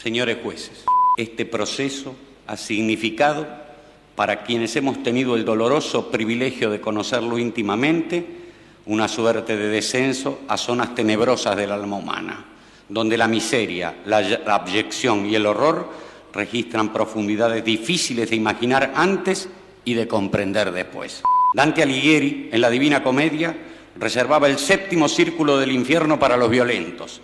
Señores jueces, este proceso ha significado, para quienes hemos tenido el doloroso privilegio de conocerlo íntimamente, una suerte de descenso a zonas tenebrosas del alma humana, donde la miseria, la abyección y el horror registran profundidades difíciles de imaginar antes y de comprender después. Dante Alighieri, en la Divina Comedia, reservaba el 7º círculo del infierno para los violentos,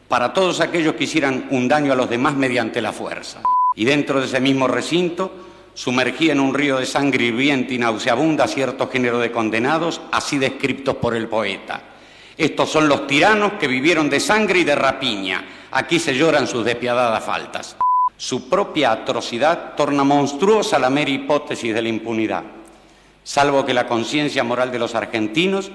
para todos aquellos que hicieran un daño a los demás mediante la fuerza. Y dentro de ese mismo recinto, sumergía en un río de sangre hirviente y nauseabunda a cierto género de condenados, así descriptos por el poeta. Estos son los tiranos que vivieron de sangre y de rapiña. Aquí se lloran sus despiadadas faltas. Su propia atrocidad torna monstruosa la mera hipótesis de la impunidad, salvo que la conciencia moral de los argentinos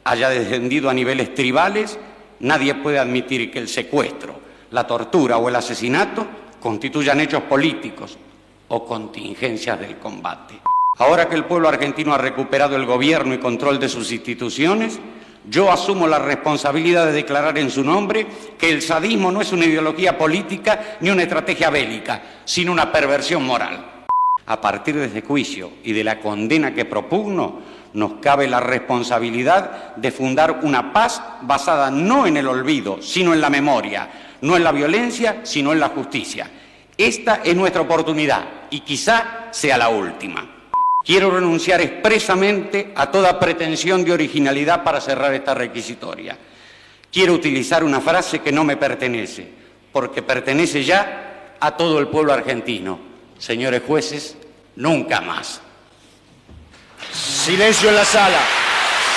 haya descendido a niveles tribales. Nadie puede admitir que el secuestro, la tortura o el asesinato constituyan hechos políticos o contingencias del combate. Ahora que el pueblo argentino ha recuperado el gobierno y control de sus instituciones, yo asumo la responsabilidad de declarar en su nombre que el sadismo no es una ideología política ni una estrategia bélica, sino una perversión moral. A partir de ese juicio y de la condena que propugno, nos cabe la responsabilidad de fundar una paz basada no en el olvido, sino en la memoria, no en la violencia, sino en la justicia. Esta es nuestra oportunidad y quizá sea la última. Quiero renunciar expresamente a toda pretensión de originalidad para cerrar esta requisitoria. Quiero utilizar una frase que no me pertenece, porque pertenece ya a todo el pueblo argentino. Señores jueces, nunca más. Silencio en la sala.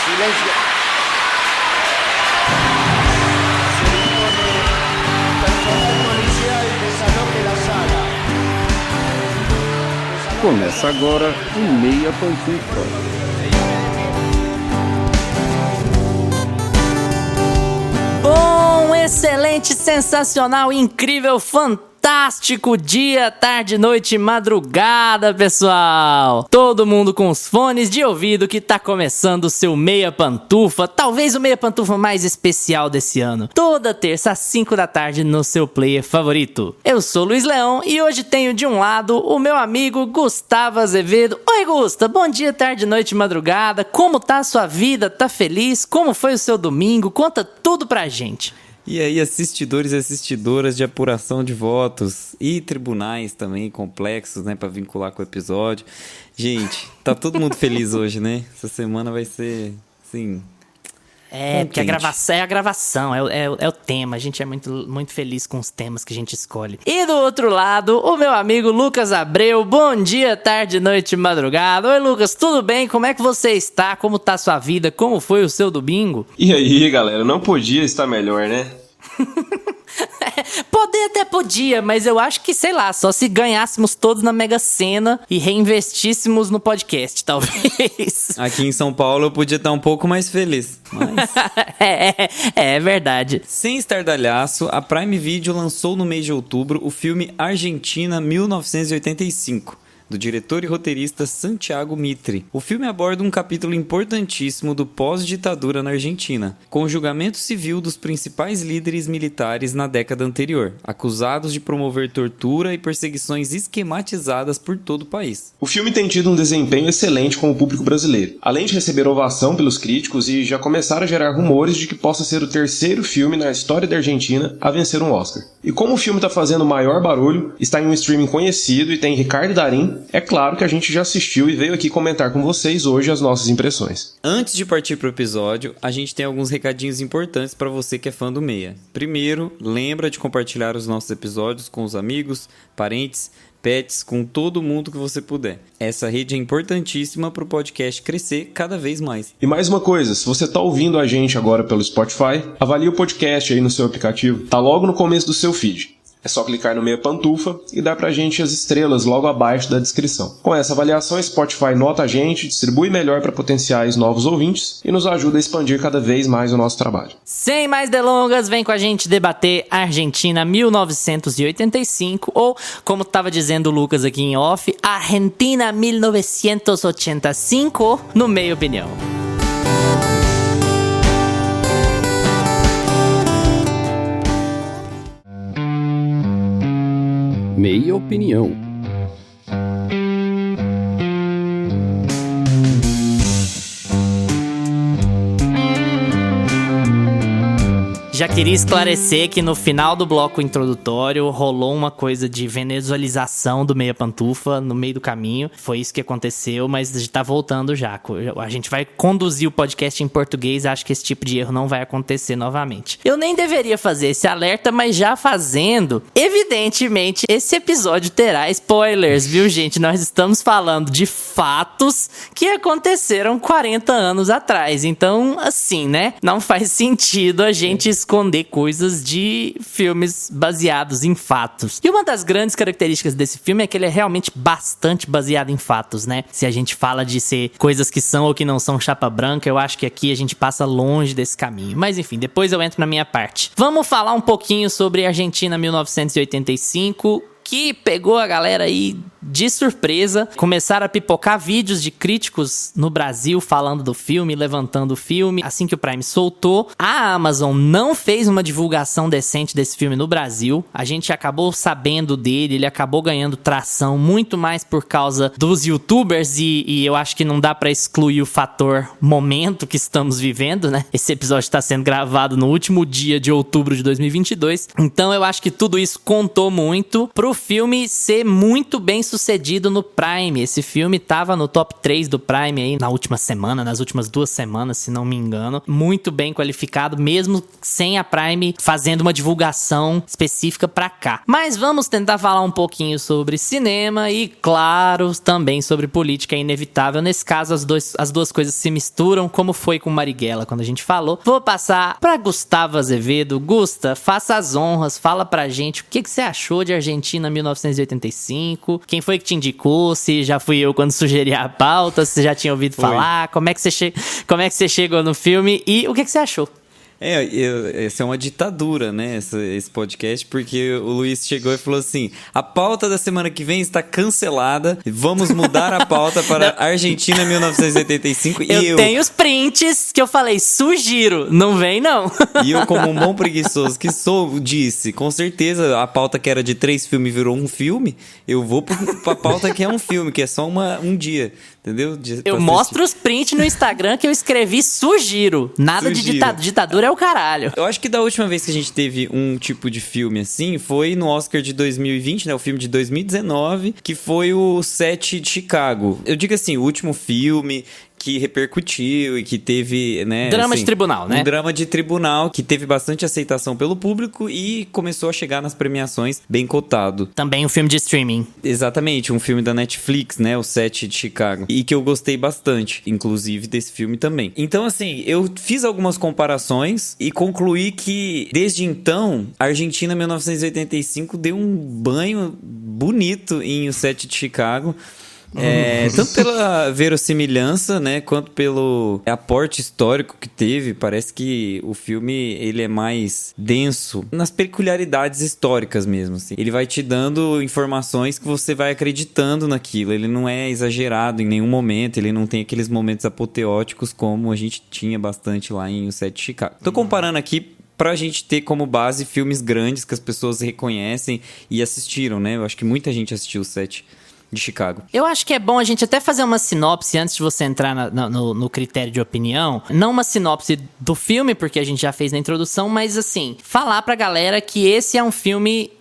Silencio. Personal policial, desaloje la sala. Começa agora o Meia Pantufa. Bom, excelente, sensacional, incrível, fantástico dia, tarde, noite, madrugada, pessoal! Todo mundo com os fones de ouvido que tá começando o seu Meia Pantufa, talvez o Meia Pantufa mais especial desse ano. Toda terça às 5 da tarde no seu player favorito. Eu sou o Luiz Leão e hoje tenho de um lado o meu amigo Gustavo Azevedo. Oi, Gusta! Bom dia, tarde, noite, madrugada. Como tá a sua vida? Tá feliz? Como foi o seu domingo? Conta tudo pra gente. E aí, assistidores e assistidoras de apuração de votos e tribunais também complexos, né, pra vincular com o episódio. Gente, tá todo mundo feliz hoje, né? Essa semana vai ser, assim... Porque a gravação, é o tema. A gente é muito, muito feliz com os temas que a gente escolhe. E do outro lado, o meu amigo Lucas Abreu. Bom dia, tarde, noite, madrugada. Oi, Lucas, tudo bem? Como é que você está? Como tá a sua vida? Como foi o seu domingo? E aí, galera, não podia estar melhor, né? Poder até podia, mas eu acho que, sei lá, só se ganhássemos todos na Mega Sena e reinvestíssemos no podcast, talvez. Aqui em São Paulo eu podia estar um pouco mais feliz, mas... é verdade. Sem estardalhaço, a Prime Video lançou no mês de outubro o filme Argentina 1985. Do diretor e roteirista Santiago Mitre. O filme aborda um capítulo importantíssimo do pós-ditadura na Argentina, com o julgamento civil dos principais líderes militares na década anterior, acusados de promover tortura e perseguições esquematizadas por todo o país. O filme tem tido um desempenho excelente com o público brasileiro, além de receber ovação pelos críticos e já começaram a gerar rumores de que possa ser o terceiro filme na história da Argentina a vencer um Oscar. E como o filme está fazendo maior barulho, está em um streaming conhecido e tem Ricardo Darín, é claro que a gente já assistiu e veio aqui comentar com vocês hoje as nossas impressões. Antes de partir para o episódio, a gente tem alguns recadinhos importantes para você que é fã do Meia. Primeiro, lembra de compartilhar os nossos episódios com os amigos, parentes, pets, com todo mundo que você puder. Essa rede é importantíssima para o podcast crescer cada vez mais. E mais uma coisa, se você está ouvindo a gente agora pelo Spotify, avalie o podcast aí no seu aplicativo. Tá logo no começo do seu feed. É só clicar no Meia Pantufa e dar pra gente as estrelas logo abaixo da descrição. Com essa avaliação, Spotify nota a gente, distribui melhor para potenciais novos ouvintes e nos ajuda a expandir cada vez mais o nosso trabalho. Sem mais delongas, vem com a gente debater Argentina 1985, ou, como estava dizendo o Lucas aqui em off, Argentina 1985, no Meia Opinião. Meia opinião. Já queria esclarecer que no final do bloco introdutório rolou uma coisa de venezuelização do Meia Pantufa no meio do caminho. Foi isso que aconteceu, mas a gente tá voltando já. A gente vai conduzir o podcast em português, acho que esse tipo de erro não vai acontecer novamente. Eu nem deveria fazer esse alerta, mas já fazendo, evidentemente, esse episódio terá spoilers, viu, gente? Nós estamos falando de fatos que aconteceram 40 anos atrás. Então, assim, né? Não faz sentido a gente esconder coisas de filmes baseados em fatos. E uma das grandes características desse filme é que ele é realmente bastante baseado em fatos, né? Se a gente fala de ser coisas que são ou que não são chapa branca, eu acho que aqui a gente passa longe desse caminho. Mas enfim, depois eu entro na minha parte. Vamos falar um pouquinho sobre Argentina 1985, que pegou a galera aí de surpresa. Começaram a pipocar vídeos de críticos no Brasil falando do filme, levantando o filme. Assim que o Prime soltou, a Amazon não fez uma divulgação decente desse filme no Brasil. A gente acabou sabendo dele, ele acabou ganhando tração muito mais por causa dos youtubers e eu acho que não dá pra excluir o fator momento que estamos vivendo, né? Esse episódio tá sendo gravado no último dia de outubro de 2022. Então eu acho que tudo isso contou muito pro filme ser muito bem sucedido no Prime. Esse filme tava no top 3 do Prime aí na última semana, nas últimas 2 semanas, se não me engano. Muito bem qualificado, mesmo sem a Prime fazendo uma divulgação específica pra cá. Mas vamos tentar falar um pouquinho sobre cinema e, claro, também sobre política. É inevitável. Nesse caso, as duas coisas se misturam, como foi com Marighella quando a gente falou. Vou passar pra Gustavo Azevedo. Gusta, faça as honras, fala pra gente o que você achou de Argentina 1985, quem foi que te indicou, se já fui eu quando sugeri a pauta, se já tinha ouvido falar, como é que você chegou no filme e o que você achou? Essa é uma ditadura, né, esse podcast, porque o Luiz chegou e falou assim: a pauta da semana que vem está cancelada, vamos mudar a pauta para Argentina 1985. Eu tenho os prints que eu falei, sugiro, não vem não. E eu, como um bom preguiçoso que sou, disse, com certeza a pauta que era de 3 filmes virou um filme, eu vou pra pauta que é um filme, que é só um dia, entendeu? Eu mostro os prints no Instagram que eu escrevi sugiro, nada de ditadura é o caralho. Eu acho que da última vez que a gente teve um tipo de filme assim foi no Oscar de 2020, né? O filme de 2019, que foi o 7 de Chicago. Eu digo assim, o último filme que repercutiu e que teve, né... Drama assim, de tribunal, né? Um drama de tribunal que teve bastante aceitação pelo público e começou a chegar nas premiações bem cotado. Também um filme de streaming. Exatamente, um filme da Netflix, né? O 7 de Chicago. E que eu gostei bastante, inclusive, desse filme também. Então, assim, eu fiz algumas comparações e concluí que, desde então, a Argentina 1985 deu um banho bonito em O 7 de Chicago. Tanto pela verossimilhança, né, quanto pelo aporte histórico que teve. Parece que o filme ele é mais denso nas peculiaridades históricas mesmo, assim. Ele vai te dando informações que você vai acreditando naquilo. Ele não é exagerado em nenhum momento, ele não tem aqueles momentos apoteóticos como a gente tinha bastante lá em O 7 de Chicago. Tô comparando aqui pra gente ter como base filmes grandes que as pessoas reconhecem e assistiram, né? Eu acho que muita gente assistiu O 7 de Chicago. Eu acho que é bom a gente até fazer uma sinopse antes de você entrar no critério de opinião. Não uma sinopse do filme, porque a gente já fez na introdução, mas assim, falar pra galera que esse é um filme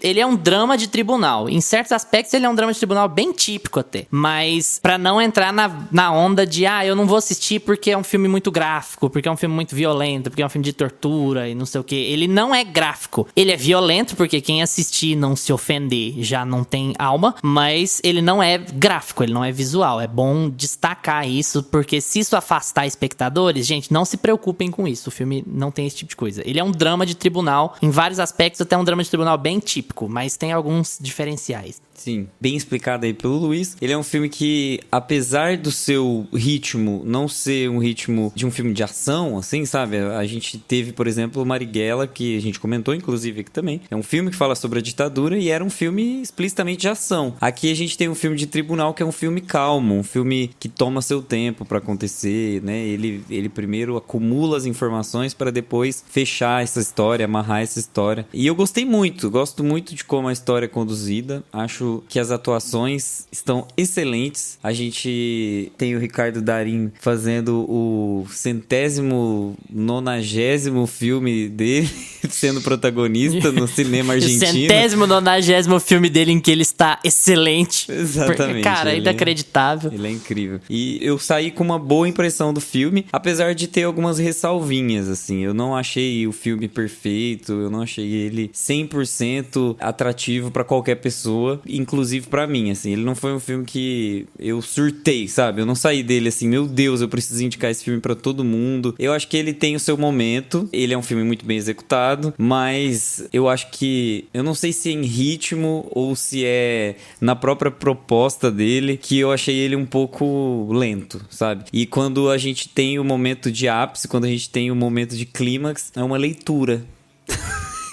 ele é um drama de tribunal. Em certos aspectos ele é um drama de tribunal bem típico até. Mas pra não entrar na onda de eu não vou assistir porque é um filme muito gráfico, porque é um filme muito violento, porque é um filme de tortura e não sei o que. Ele não é gráfico. Ele é violento, porque quem assistir e não se ofender já não tem alma, mas ele não é gráfico, ele não é visual. É bom destacar isso, porque se isso afastar espectadores, gente, não se preocupem com isso. O filme não tem esse tipo de coisa. Ele é um drama de tribunal, em vários aspectos até um drama de tribunal bem típico, mas tem alguns diferenciais. Sim, bem explicado aí pelo Luiz. Ele é um filme que, apesar do seu ritmo não ser um ritmo de um filme de ação, assim, sabe? A gente teve, por exemplo, Marighella, que a gente comentou, inclusive, aqui também. É um filme que fala sobre a ditadura e era um filme explicitamente de ação. Aqui a gente tem um filme de tribunal que é um filme calmo, um filme que toma seu tempo pra acontecer, né? Ele primeiro acumula as informações para depois fechar essa história, amarrar essa história. E eu gostei muito, gosto muito de como a história é conduzida. Acho que as atuações estão excelentes. A gente tem o Ricardo Darín fazendo o 190º filme dele, sendo protagonista no cinema argentino. O 190º filme dele em que ele está excelente. Exatamente. Cara, é inacreditável. Ele é incrível. E eu saí com uma boa impressão do filme, apesar de ter algumas ressalvinhas, assim. Eu não achei o filme perfeito, eu não achei ele 100% atrativo pra qualquer pessoa, inclusive pra mim, assim. Ele não foi um filme que eu surtei, sabe? Eu não saí dele assim, meu Deus, eu preciso indicar esse filme pra todo mundo. Eu acho que ele tem o seu momento, ele é um filme muito bem executado, mas eu acho que, eu não sei se é em ritmo ou se é na própria proposta dele, que eu achei ele um pouco lento, sabe? E quando a gente tem o momento de ápice, quando a gente tem o momento de clímax, é uma leitura.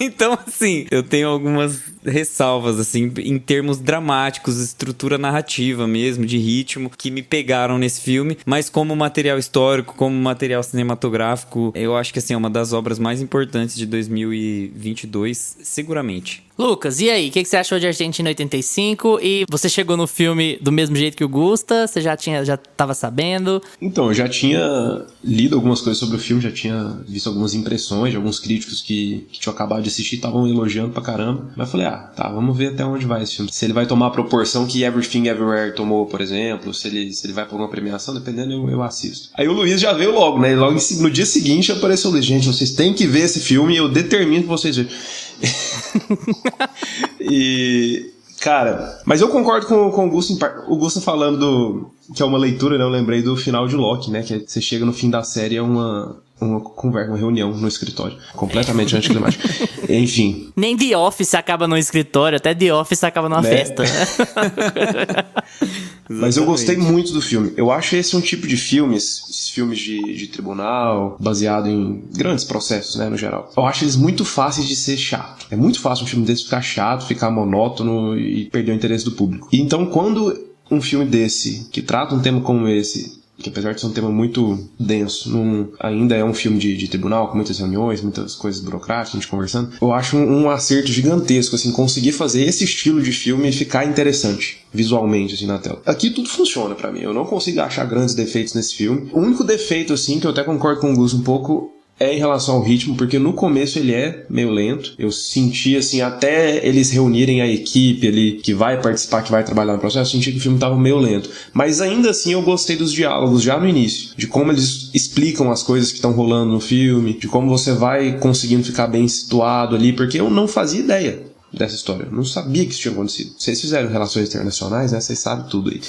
Então, assim, eu tenho algumas ressalvas, assim, em termos dramáticos, estrutura narrativa mesmo, de ritmo, que me pegaram nesse filme, mas como material histórico, como material cinematográfico, eu acho que, assim, é uma das obras mais importantes de 2022, seguramente. Lucas, e aí? O que você achou de Argentina 85? E você chegou no filme do mesmo jeito que o Gusta? Você já tava sabendo? Então, eu já tinha lido algumas coisas sobre o filme, já tinha visto algumas impressões de alguns críticos que tinham acabado de assistir, estavam elogiando pra caramba. Mas eu falei, tá, vamos ver até onde vai esse filme. Se ele vai tomar a proporção que Everything Everywhere tomou, por exemplo, se ele vai pra alguma premiação, dependendo, eu assisto. Aí o Luiz já veio logo, né? Logo no dia seguinte apareceu o Luiz. Gente, vocês têm que ver esse filme e eu determino que vocês vejam. E, cara, mas eu concordo com o Gusto, o Gusto falando que é uma leitura, né? Eu lembrei do final de Loki, né? Que você chega no fim da série, é uma conversa, uma reunião no escritório, completamente anticlimático. Enfim. Nem The Office acaba no escritório, até The Office acaba numa festa. Mas eu gostei muito do filme. Eu acho esse um tipo de filmes, esses filmes de tribunal, baseado em grandes processos, né, no geral. Eu acho eles muito fáceis de ser chato. É muito fácil um filme desse ficar chato, ficar monótono e perder o interesse do público. E então, quando um filme desse, que trata um tema como esse, que apesar de ser um tema muito denso, ainda é um filme de tribunal, com muitas reuniões, muitas coisas burocráticas, a gente conversando, eu acho um acerto gigantesco, assim, conseguir fazer esse estilo de filme ficar interessante, visualmente, assim, na tela. Aqui tudo funciona pra mim, eu não consigo achar grandes defeitos nesse filme. O único defeito, assim, que eu até concordo com o Gus um pouco, é em relação ao ritmo, porque no começo ele é meio lento. Eu senti, assim, até eles reunirem a equipe ali que vai participar, que vai trabalhar no processo, eu senti que o filme tava meio lento. Mas ainda assim eu gostei dos diálogos já no início, de como eles explicam as coisas que estão rolando no filme, de como você vai conseguindo ficar bem situado ali, porque eu não fazia ideia dessa história. Eu não sabia que isso tinha acontecido. Vocês fizeram relações internacionais, né? Vocês sabem tudo aí.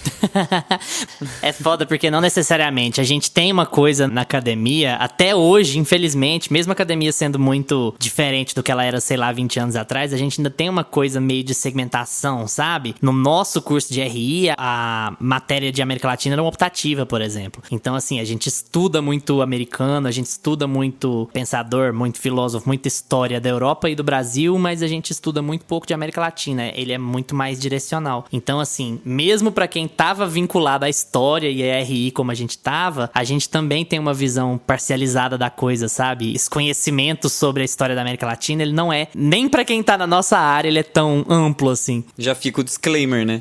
É foda porque não necessariamente. A gente tem uma coisa na academia, até hoje, infelizmente, mesmo a academia sendo muito diferente do que ela era, sei lá, 20 anos atrás, a gente ainda tem uma coisa meio de segmentação, sabe? No nosso curso de RI, a matéria de América Latina era uma optativa, por exemplo. Então, assim, a gente estuda muito americano, a gente estuda muito pensador, muito filósofo, muita história da Europa e do Brasil, mas a gente estuda muito pouco de América Latina, ele é muito mais direcional. Então, assim, mesmo pra quem tava vinculado à história e à RI como a gente tava, a gente também tem uma visão parcializada da coisa, sabe? Esse conhecimento sobre a história da América Latina, ele não é, nem pra quem tá na nossa área, ele é tão amplo assim. Já fica o disclaimer, né?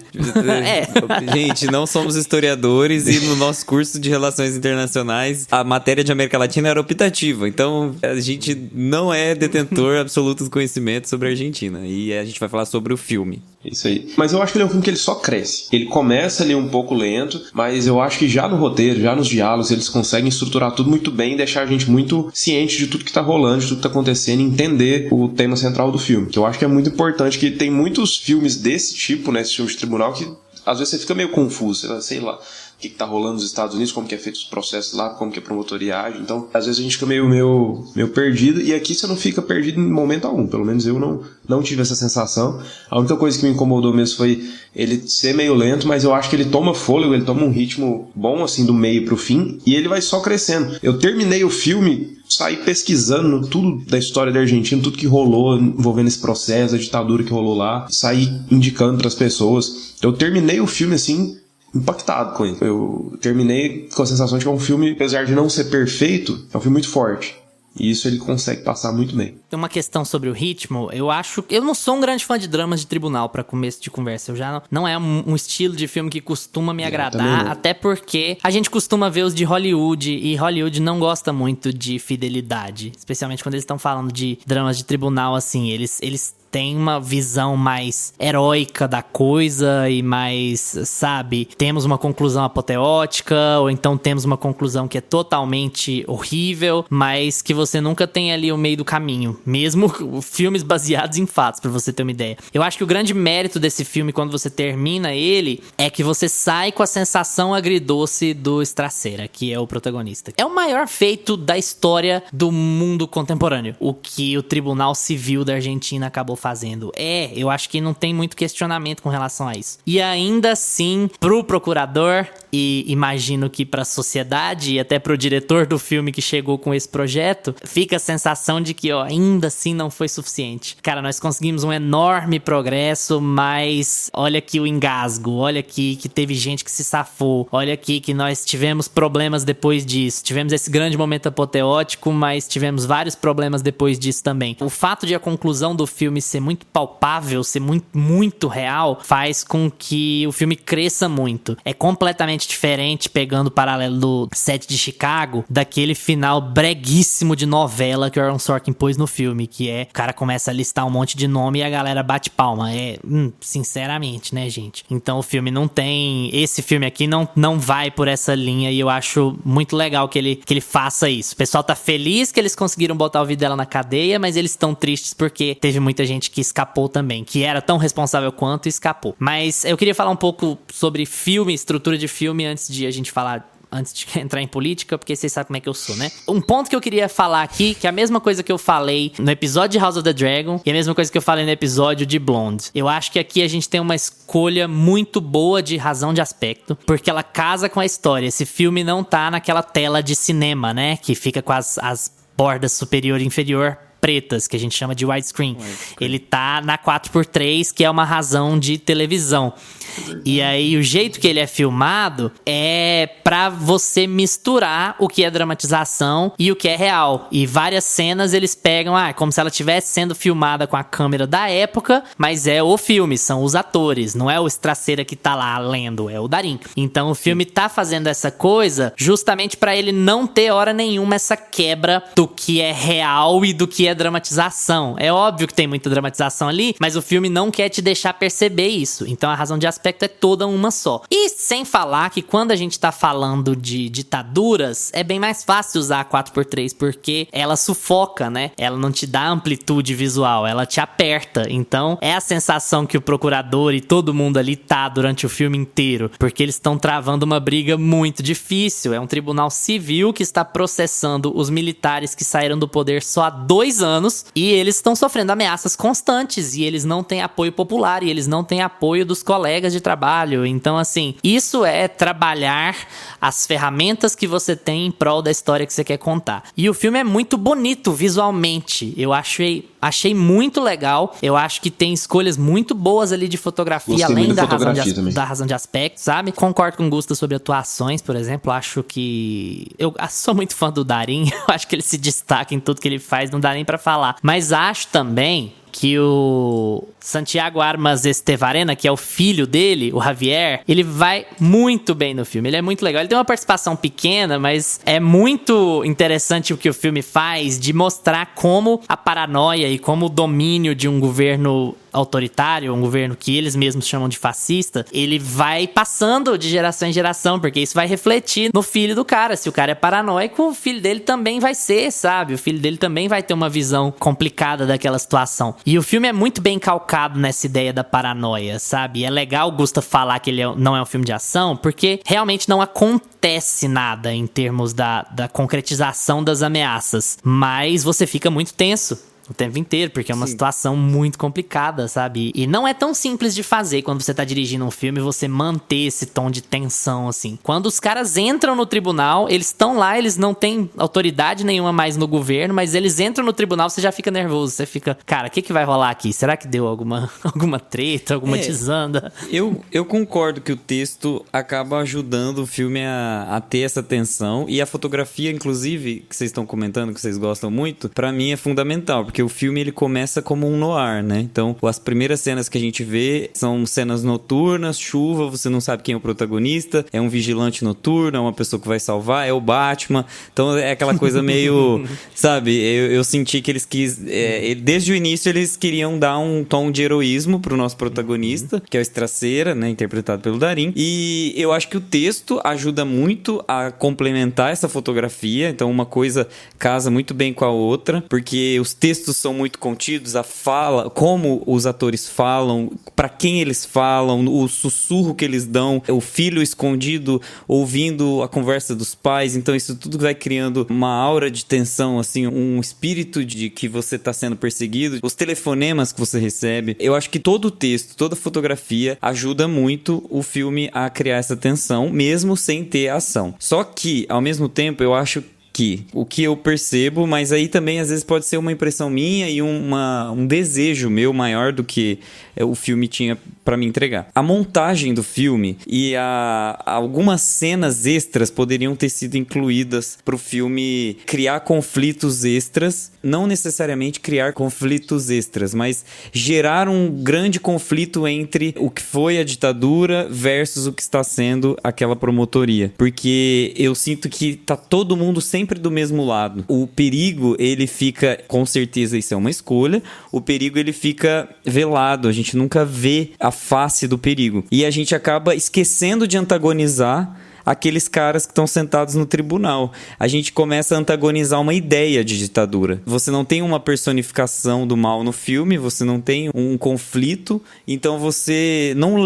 Gente, não somos historiadores e no nosso curso de Relações Internacionais, a matéria de América Latina era optativa, então a gente não é detentor absoluto do conhecimento sobre a Argentina. E a gente vai falar sobre o filme. Isso aí. Mas eu acho que ele é um filme que ele só cresce. Ele começa ali um pouco lento, mas eu acho que já no roteiro, já nos diálogos, eles conseguem estruturar tudo muito bem e deixar a gente muito ciente de tudo que tá rolando, de tudo que tá acontecendo e entender o tema central do filme. Que eu acho que é muito importante, que tem muitos filmes desse tipo, né, esse filme de tribunal, que às vezes você fica meio confuso, sei lá, que tá rolando nos Estados Unidos, como que é feito os processos lá, como que a promotoria age. Então, às vezes a gente fica meio perdido, e aqui você não fica perdido em momento algum. Pelo menos eu não tive essa sensação. A única coisa que me incomodou mesmo foi ele ser meio lento, mas eu acho que ele toma fôlego, ele toma um ritmo bom, assim, do meio pro fim, e ele vai só crescendo. Eu terminei o filme, saí pesquisando tudo da história da Argentina, tudo que rolou envolvendo esse processo, a ditadura que rolou lá, saí indicando pras pessoas. Eu terminei o filme, assim, impactado com ele. Eu terminei com a sensação de que é um filme, apesar de não ser perfeito, é um filme muito forte. E isso ele consegue passar muito bem. Tem uma questão sobre o ritmo. Eu não sou um grande fã de dramas de tribunal pra começo de conversa. Eu já não é um estilo de filme que costuma me agradar, até porque a gente costuma ver os de Hollywood, e Hollywood não gosta muito de fidelidade, especialmente quando eles estão falando de dramas de tribunal, assim. Eles tem uma visão mais heróica da coisa e mais, sabe, temos uma conclusão apoteótica, ou então temos uma conclusão que é totalmente horrível, mas que você nunca tem ali o meio do caminho, mesmo filmes baseados em fatos, pra você ter uma ideia. Eu acho que o grande mérito desse filme, quando você termina ele, é que você sai com a sensação agridoce do Stracera, que é o protagonista. É o maior feito da história do mundo contemporâneo, o que o Tribunal Civil da Argentina acabou fazendo. Eu acho que não tem muito questionamento com relação a isso. E ainda assim, pro procurador, e imagino que pra sociedade e até pro diretor do filme que chegou com esse projeto, fica a sensação de que, ainda assim não foi suficiente. Cara, nós conseguimos um enorme progresso, mas olha aqui o engasgo, olha aqui que teve gente que se safou, olha aqui que nós tivemos problemas depois disso, tivemos esse grande momento apoteótico, mas tivemos vários problemas depois disso também. O fato de a conclusão do filme ser muito palpável, ser muito, muito real, faz com que o filme cresça muito. É completamente diferente, pegando o paralelo do Set de Chicago, daquele final breguíssimo de novela que o Aaron Sorkin pôs no filme, que o cara começa a listar um monte de nome e a galera bate palma. Sinceramente, né, gente? Então o filme não tem... Esse filme aqui não vai por essa linha, e eu acho muito legal que ele faça isso. O pessoal tá feliz que eles conseguiram botar o vídeo dela na cadeia, mas eles estão tristes porque teve muita gente que escapou também, que era tão responsável quanto e escapou. Mas eu queria falar um pouco sobre filme, estrutura de filme, antes de entrar em política, porque vocês sabem como é que eu sou, né? Um ponto que eu queria falar aqui, que é a mesma coisa que eu falei no episódio de House of the Dragon, e a mesma coisa que eu falei no episódio de Blonde. Eu acho que aqui a gente tem uma escolha muito boa de razão de aspecto, porque ela casa com a história. Esse filme não tá naquela tela de cinema, né? Que fica com as bordas superior e inferior pretas, que a gente chama de widescreen. Ele tá na 4x3, que é uma razão de televisão. E aí, o jeito que ele é filmado é pra você misturar o que é dramatização e o que é real. E várias cenas eles pegam, como se ela estivesse sendo filmada com a câmera da época, mas é o filme, são os atores, não é o Stracera que tá lá lendo, é o Darín. Então o filme tá fazendo essa coisa justamente pra ele não ter hora nenhuma essa quebra do que é real e do que é dramatização. É óbvio que tem muita dramatização ali, mas o filme não quer te deixar perceber isso. Então a razão de aspecto é toda uma só. E sem falar que quando a gente tá falando de ditaduras, é bem mais fácil usar a 4x3, porque ela sufoca, né? Ela não te dá amplitude visual, ela te aperta. Então é a sensação que o procurador e todo mundo ali tá durante o filme inteiro, porque eles estão travando uma briga muito difícil. É um tribunal civil que está processando os militares que saíram do poder só há 2 anos, e eles estão sofrendo ameaças constantes, e eles não têm apoio popular, e eles não têm apoio dos colegas de trabalho. Então, assim, isso é trabalhar as ferramentas que você tem em prol da história que você quer contar. E o filme é muito bonito visualmente. Eu achei muito legal. Eu acho que tem escolhas muito boas ali de fotografia, gostei além muito da razão de aspecto, sabe? Concordo com o Gusta sobre atuações, por exemplo. Acho que... Eu sou muito fã do Darín. Eu acho que ele se destaca em tudo que ele faz. Não dá nem pra falar. Mas acho também que o Santiago Armas Estevarena, que é o filho dele, o Javier, ele vai muito bem no filme. Ele é muito legal. Ele tem uma participação pequena, mas é muito interessante o que o filme faz de mostrar como a paranoia e como o domínio de um governo autoritário, um governo que eles mesmos chamam de fascista, ele vai passando de geração em geração, porque isso vai refletir no filho do cara. Se o cara é paranoico, o filho dele também vai ser, sabe? O filho dele também vai ter uma visão complicada daquela situação. E o filme é muito bem calcado nessa ideia da paranoia, sabe? E é legal o Gusta falar que ele não é um filme de ação, porque realmente não acontece nada em termos da concretização das ameaças. Mas você fica muito tenso o tempo inteiro, porque é uma situação muito complicada, sabe? E não é tão simples de fazer quando você tá dirigindo um filme, você manter esse tom de tensão, assim. Quando os caras entram no tribunal, eles estão lá, eles não têm autoridade nenhuma mais no governo, mas eles entram no tribunal, você já fica nervoso, você fica, cara, o que vai rolar aqui? Será que deu alguma treta, alguma desanda? Eu concordo que o texto acaba ajudando o filme a ter essa tensão, e a fotografia, inclusive, que vocês estão comentando, que vocês gostam muito, pra mim é fundamental, porque o filme ele começa como um noir, né? Então, as primeiras cenas que a gente vê são cenas noturnas, chuva, você não sabe quem é o protagonista, é um vigilante noturno, é uma pessoa que vai salvar, é o Batman. Então, é aquela coisa meio, sabe? Eu senti que eles desde o início eles queriam dar um tom de heroísmo pro nosso protagonista, que é o Estraceira, né? Interpretado pelo Darín. E eu acho que o texto ajuda muito a complementar essa fotografia. Então, uma coisa casa muito bem com a outra, porque os textos são muito contidos, a fala, como os atores falam, para quem eles falam, o sussurro que eles dão, o filho escondido ouvindo a conversa dos pais. Então isso tudo vai criando uma aura de tensão, assim, um espírito de que você tá sendo perseguido, os telefonemas que você recebe. Eu acho que todo o texto, toda a fotografia ajuda muito o filme a criar essa tensão, mesmo sem ter ação. Só que, ao mesmo tempo, eu acho o que eu percebo, mas aí também às vezes pode ser uma impressão minha e um desejo meu maior do que o filme tinha pra me entregar. A montagem do filme e algumas cenas extras poderiam ter sido incluídas pro filme criar conflitos extras, não necessariamente criar conflitos extras, mas gerar um grande conflito entre o que foi a ditadura versus o que está sendo aquela promotoria. Porque eu sinto que tá todo mundo sempre do mesmo lado. O perigo, ele fica, com certeza isso é uma escolha, o perigo ele fica velado, a gente nunca vê a face do perigo. E a gente acaba esquecendo de antagonizar aqueles caras que estão sentados no tribunal. A gente começa a antagonizar uma ideia de ditadura. Você não tem uma personificação do mal no filme, você não tem um conflito, então você não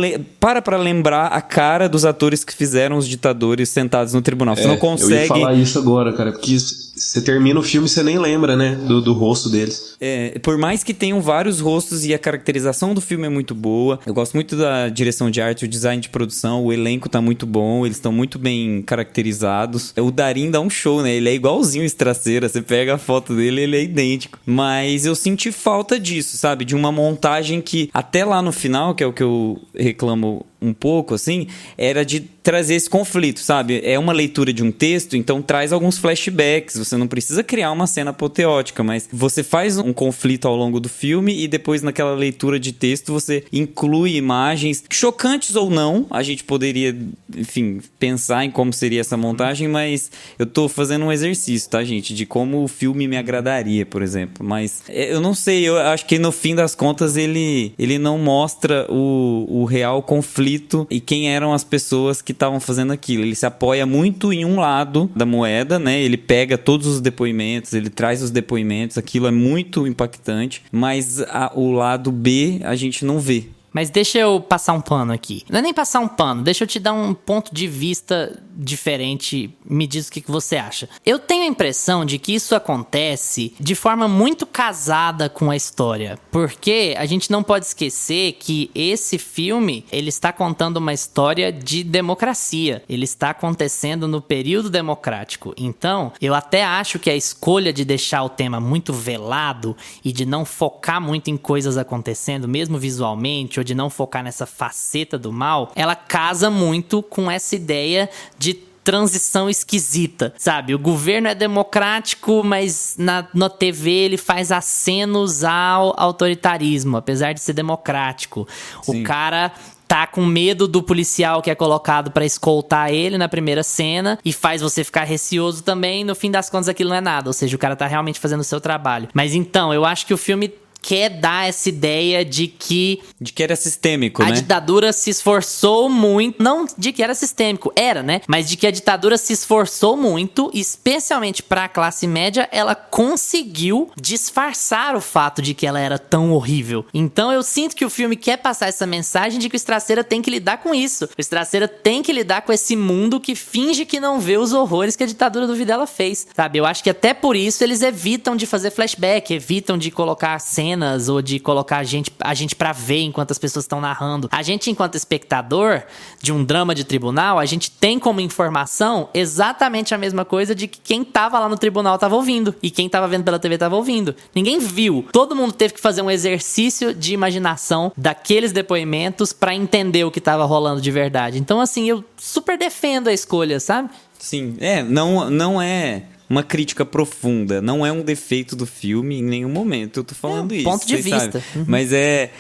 para lembrar a cara dos atores que fizeram os ditadores sentados no tribunal. Você não consegue... Eu ia falar isso agora, cara, porque você termina o filme e você nem lembra, né, do rosto deles. Por mais que tenham vários rostos e a caracterização do filme é muito boa, eu gosto muito da direção de arte, o design de produção, o elenco tá muito bom, eles estão muito bem caracterizados. O Darín dá um show, né? Ele é igualzinho o Estraceira, você pega a foto dele, ele é idêntico. Mas eu senti falta disso, sabe? De uma montagem que até lá no final, que é o que eu reclamo um pouco, assim, era de trazer esse conflito, sabe? É uma leitura de um texto, então traz alguns flashbacks, você não precisa criar uma cena apoteótica, mas você faz um conflito ao longo do filme e depois naquela leitura de texto você inclui imagens, chocantes ou não, a gente poderia, enfim, pensar em como seria essa montagem, mas eu tô fazendo um exercício, tá, gente? De como o filme me agradaria, por exemplo, mas eu não sei, eu acho que no fim das contas ele não mostra o real conflito e quem eram as pessoas que estavam fazendo aquilo. Ele se apoia muito em um lado da moeda, né? Ele pega todos os depoimentos, ele traz os depoimentos, aquilo é muito impactante, mas o lado B a gente não vê. Mas deixa eu passar um pano aqui. Não é nem passar um pano, deixa eu te dar um ponto de vista diferente. Me diz o que você acha. Eu tenho a impressão de que isso acontece de forma muito casada com a história. Porque a gente não pode esquecer que esse filme, ele está contando uma história de democracia. Ele está acontecendo no período democrático. Então, eu até acho que a escolha de deixar o tema muito velado e de não focar muito em coisas acontecendo, mesmo visualmente, de não focar nessa faceta do mal, ela casa muito com essa ideia de transição esquisita, sabe? O governo é democrático, mas na TV ele faz acenos ao autoritarismo, apesar de ser democrático. Sim. O cara tá com medo do policial que é colocado pra escoltar ele na primeira cena e faz você ficar receoso também. No fim das contas, aquilo não é nada. Ou seja, o cara tá realmente fazendo o seu trabalho. Mas então, eu acho que o filme quer dar essa ideia de que era sistêmico, a né? ditadura se esforçou muito, não de que era sistêmico, era, né? Mas de que a ditadura se esforçou muito, especialmente pra classe média, ela conseguiu disfarçar o fato de que ela era tão horrível. Então eu sinto que o filme quer passar essa mensagem de que o Estraceira tem que lidar com isso. O Estraceira tem que lidar com esse mundo que finge que não vê os horrores que a ditadura do Videla fez, sabe? Eu acho que até por isso eles evitam de fazer flashback, evitam de colocar cenas ou de colocar a gente pra ver enquanto as pessoas estão narrando. A gente, enquanto espectador de um drama de tribunal, a gente tem como informação exatamente a mesma coisa de que quem tava lá no tribunal tava ouvindo e quem tava vendo pela TV tava ouvindo. Ninguém viu. Todo mundo teve que fazer um exercício de imaginação daqueles depoimentos pra entender o que tava rolando de verdade. Então, assim, eu super defendo a escolha, sabe? Sim, não é uma crítica profunda, não é um defeito do filme em nenhum momento, eu tô falando isso. Ponto de vista. Sabem. Mas é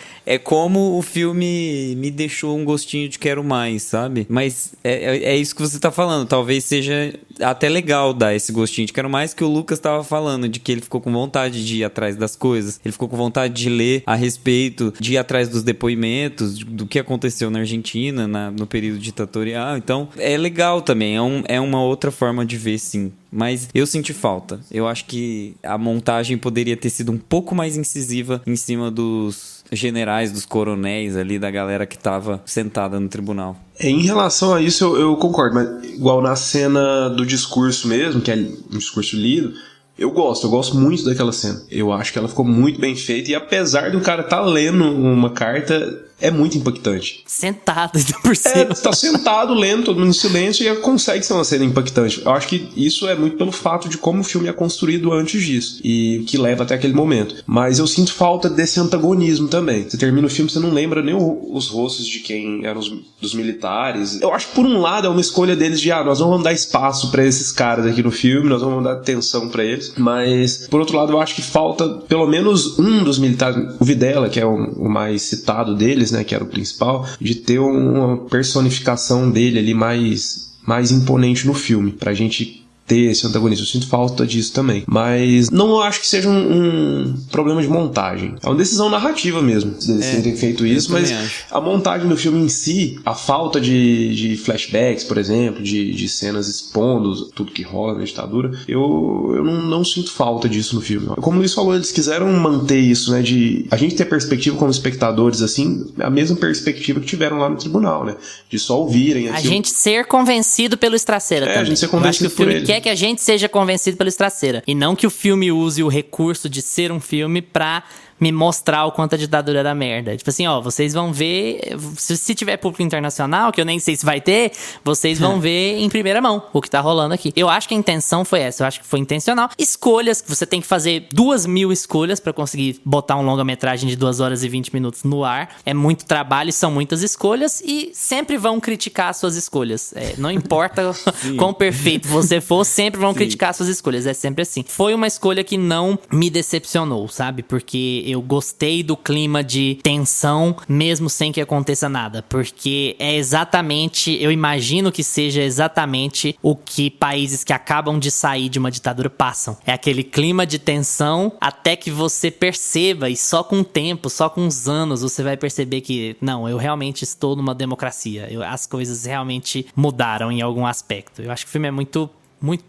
como o filme me deixou um gostinho de quero mais, sabe? Mas é isso que você tá falando, talvez seja até legal dar esse gostinho de quero mais, que o Lucas tava falando, de que ele ficou com vontade de ir atrás das coisas, ele ficou com vontade de ler a respeito, de ir atrás dos depoimentos, do que aconteceu na Argentina, no período ditatorial, então é legal também, é uma outra forma de ver, sim. Mas eu senti falta. Eu acho que a montagem poderia ter sido um pouco mais incisiva em cima dos generais, dos coronéis ali, da galera que tava sentada no tribunal. Em relação a isso, eu concordo, mas igual na cena do discurso mesmo, que é um discurso lido, eu gosto muito daquela cena. Eu acho que ela ficou muito bem feita e apesar do cara estar lendo uma carta, é muito impactante. Sentado por cima. Tá sentado lendo, todo mundo em silêncio e consegue ser uma cena impactante. Eu acho que isso é muito pelo fato de como o filme é construído antes disso e que leva até aquele momento. Mas eu sinto falta desse antagonismo também. Você termina o filme, você não lembra nem os rostos de quem eram dos militares. Eu acho que por um lado é uma escolha deles de nós não vamos dar espaço pra esses caras aqui no filme, nós vamos dar atenção pra eles. Mas por outro lado eu acho que falta pelo menos um dos militares, o Videla, que é o mais citado deles, né, que era o principal, de ter uma personificação dele ali mais imponente no filme, pra gente ter esse antagonista. Eu sinto falta disso também. Mas não acho que seja um problema de montagem. É uma decisão narrativa mesmo, deles terem feito isso, mas a montagem do filme em si, a falta de flashbacks, por exemplo, de cenas expondo tudo que rola na ditadura, eu não sinto falta disso no filme. Como o Luiz falou, eles quiseram manter isso, né, de a gente ter perspectiva como espectadores, assim, a mesma perspectiva que tiveram lá no tribunal, né, de só ouvirem aquilo. A gente ser convencido pelo Estraceira também. A gente ser convencido por ele. Quer que a gente seja convencido pelo Estraceira. E não que o filme use o recurso de ser um filme pra me mostrar o quanto a ditadura era merda. Tipo assim, ó, vocês vão ver... Se tiver público internacional, que eu nem sei se vai ter, vocês vão ver em primeira mão o que tá rolando aqui. Eu acho que a intenção foi essa. Eu acho que foi intencional. Escolhas, que você tem que fazer 2.000 escolhas pra conseguir botar um longa-metragem de 2 horas e 20 minutos no ar. É muito trabalho, são muitas escolhas e sempre vão criticar as suas escolhas. Não importa quão perfeito você for, sempre vão criticar as suas escolhas. É sempre assim. Foi uma escolha que não me decepcionou, sabe? Porque eu gostei do clima de tensão, mesmo sem que aconteça nada. Porque é exatamente, eu imagino que seja exatamente o que países que acabam de sair de uma ditadura passam. É aquele clima de tensão até que você perceba, e só com o tempo, só com os anos, você vai perceber que, não, eu realmente estou numa democracia. As coisas realmente mudaram em algum aspecto. Eu acho que o filme é muito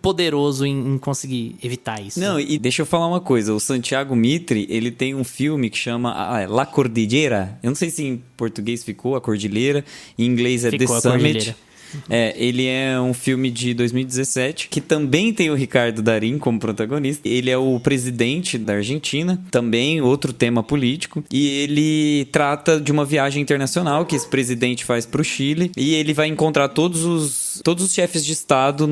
poderoso em conseguir evitar isso. Não, e deixa eu falar uma coisa. O Santiago Mitre, ele tem um filme que chama La Cordillera. Eu não sei se em português ficou A Cordilheira, em inglês é The Summit. Ele é um filme de 2017 que também tem o Ricardo Darín como protagonista. Ele é o presidente da Argentina, também outro tema político, e ele trata de uma viagem internacional que esse presidente faz pro Chile, e ele vai encontrar todos os chefes de estado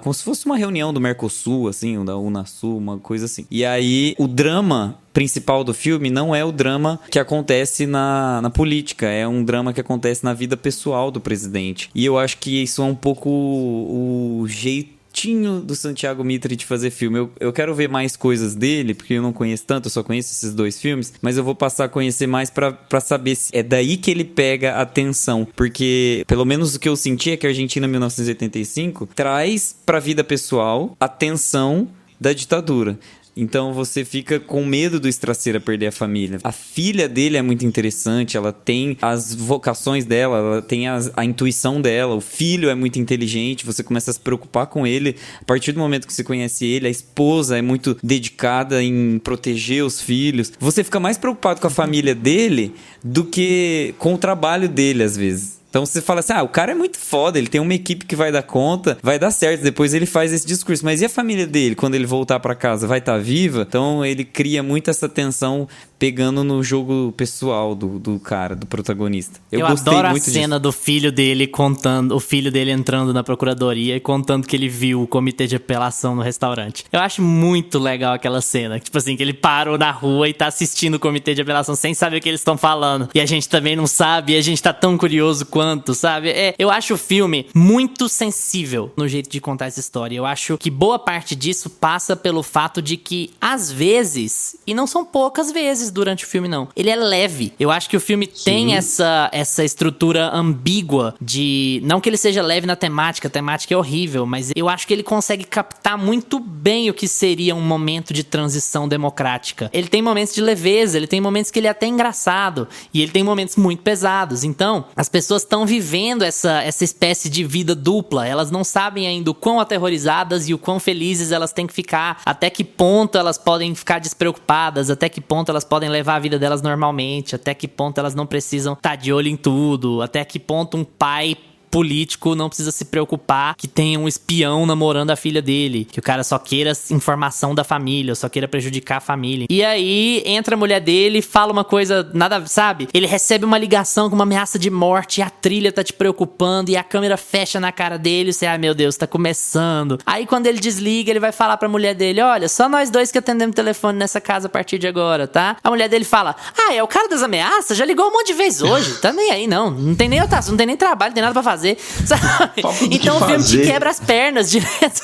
como se fosse uma reunião do Mercosul, assim, da Unasul, uma coisa assim. E aí o drama principal do filme não é o drama que acontece na política, é um drama que acontece na vida pessoal do presidente. E eu acho que isso é um pouco o jeitinho do Santiago Mitre de fazer filme. Eu quero ver mais coisas dele, porque eu não conheço tanto, eu só conheço esses 2 filmes, mas eu vou passar a conhecer mais pra saber se é daí que ele pega a atenção, porque pelo menos o que eu senti é que a Argentina 1985 traz pra vida pessoal a tensão da ditadura. Então você fica com medo do Estraceira perder a família. A filha dele é muito interessante, ela tem as vocações dela, ela tem a intuição dela, o filho é muito inteligente, você começa a se preocupar com ele. A partir do momento que você conhece ele, a esposa é muito dedicada em proteger os filhos. Você fica mais preocupado com a família dele do que com o trabalho dele, às vezes. Então você fala assim, o cara é muito foda, ele tem uma equipe que vai dar conta, vai dar certo, depois ele faz esse discurso. Mas e a família dele, quando ele voltar pra casa, vai estar viva? Então ele cria muito essa tensão pegando no jogo pessoal do cara, do protagonista. Eu gostei adoro muito a cena do filho dele contando, o filho dele entrando na procuradoria e contando que ele viu o comitê de apelação no restaurante. Eu acho muito legal aquela cena, tipo assim, que ele parou na rua e tá assistindo o comitê de apelação sem saber o que eles estão falando. E a gente também não sabe, e a gente tá tão curioso quanto, sabe? Eu acho o filme muito sensível no jeito de contar essa história. Eu acho que boa parte disso passa pelo fato de que, às vezes, e não são poucas vezes durante o filme, não, ele é leve. Eu acho que o filme tem essa estrutura ambígua de... Não que ele seja leve na temática, a temática é horrível, mas eu acho que ele consegue captar muito bem o que seria um momento de transição democrática. Ele tem momentos de leveza, ele tem momentos que ele é até engraçado, e ele tem momentos muito pesados. Então, as pessoas estão vivendo essa espécie de vida dupla. Elas não sabem ainda o quão aterrorizadas e o quão felizes elas têm que ficar, até que ponto elas podem ficar despreocupadas, até que ponto elas podem levar a vida delas normalmente, até que ponto elas não precisam estar de olho em tudo, até que ponto um pai político não precisa se preocupar que tenha um espião namorando a filha dele, que o cara só queira informação da família, só queira prejudicar a família. E aí entra a mulher dele, fala uma coisa nada, sabe? Ele recebe uma ligação com uma ameaça de morte e a trilha tá te preocupando e a câmera fecha na cara dele e você, ai meu Deus, tá começando. Aí quando ele desliga, ele vai falar pra mulher dele, olha, só nós dois que atendemos o telefone nessa casa a partir de agora, tá? A mulher dele fala, é o cara das ameaças? Já ligou um monte de vezes hoje, tá nem aí não tem nem não tem nem trabalho, não tem nada pra fazer, sabe? Então o filme te quebra as pernas direto.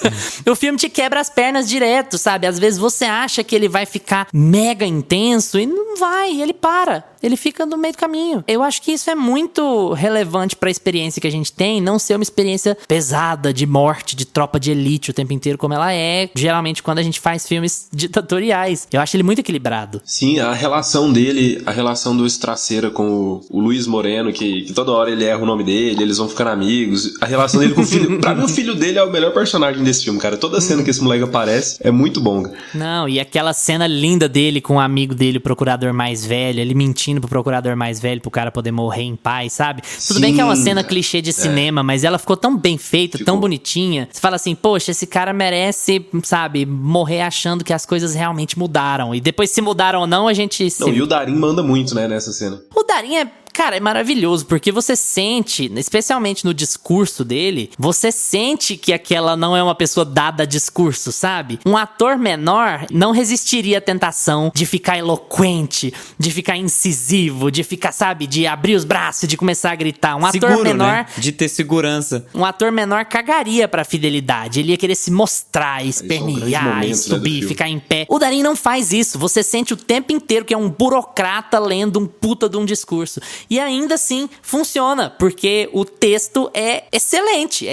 O filme te quebra as pernas direto, sabe? Às vezes você acha que ele vai ficar mega intenso e não vai, ele para. Ele fica no meio do caminho. Eu acho que isso é muito relevante pra experiência que a gente tem, não ser uma experiência pesada, de morte, de tropa de elite o tempo inteiro, como ela é, geralmente, quando a gente faz filmes ditatoriais. Eu acho ele muito equilibrado. Sim, a relação dele, a relação do Estraceira com o Luiz Moreno, que toda hora ele erra o nome dele, eles vão ficando amigos. A relação dele com o filho. Pra mim, o filho dele é o melhor personagem desse filme, cara. Toda cena que esse moleque aparece é muito bom. Não, e aquela cena linda dele com o amigo dele, o procurador mais velho, ele mentindo pro procurador mais velho pro cara poder morrer em paz, sabe? Tudo bem que é uma cena clichê de cinema, mas ela ficou tão bem feita, tão bonitinha. Você fala assim, poxa, esse cara merece, sabe, morrer achando que as coisas realmente mudaram. E depois se mudaram ou não, a gente... E o Darín manda muito, né, nessa cena. O Darín Cara, é maravilhoso, porque você sente, especialmente no discurso dele, você sente que aquela não é uma pessoa dada a discurso, sabe? Um ator menor não resistiria à tentação de ficar eloquente, de ficar incisivo, de ficar, sabe, de abrir os braços, de começar a gritar. Um Seguro, ator menor... né? De ter segurança. Um ator menor cagaria pra fidelidade. Ele ia querer se mostrar, espernear, subir, ficar em pé. O Darín não faz isso. Você sente o tempo inteiro que é um burocrata lendo um puta de um discurso. E ainda assim, funciona, porque o texto é excelente,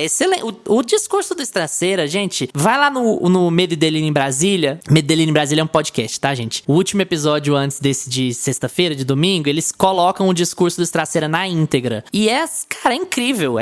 O discurso do Estraceira, gente, vai lá no Medo e Delírio em Brasília. Medo e Delírio em Brasília é um podcast, tá, gente? O último episódio antes desse de sexta-feira, de domingo, eles colocam o discurso do Estraceira na íntegra. E cara, é incrível,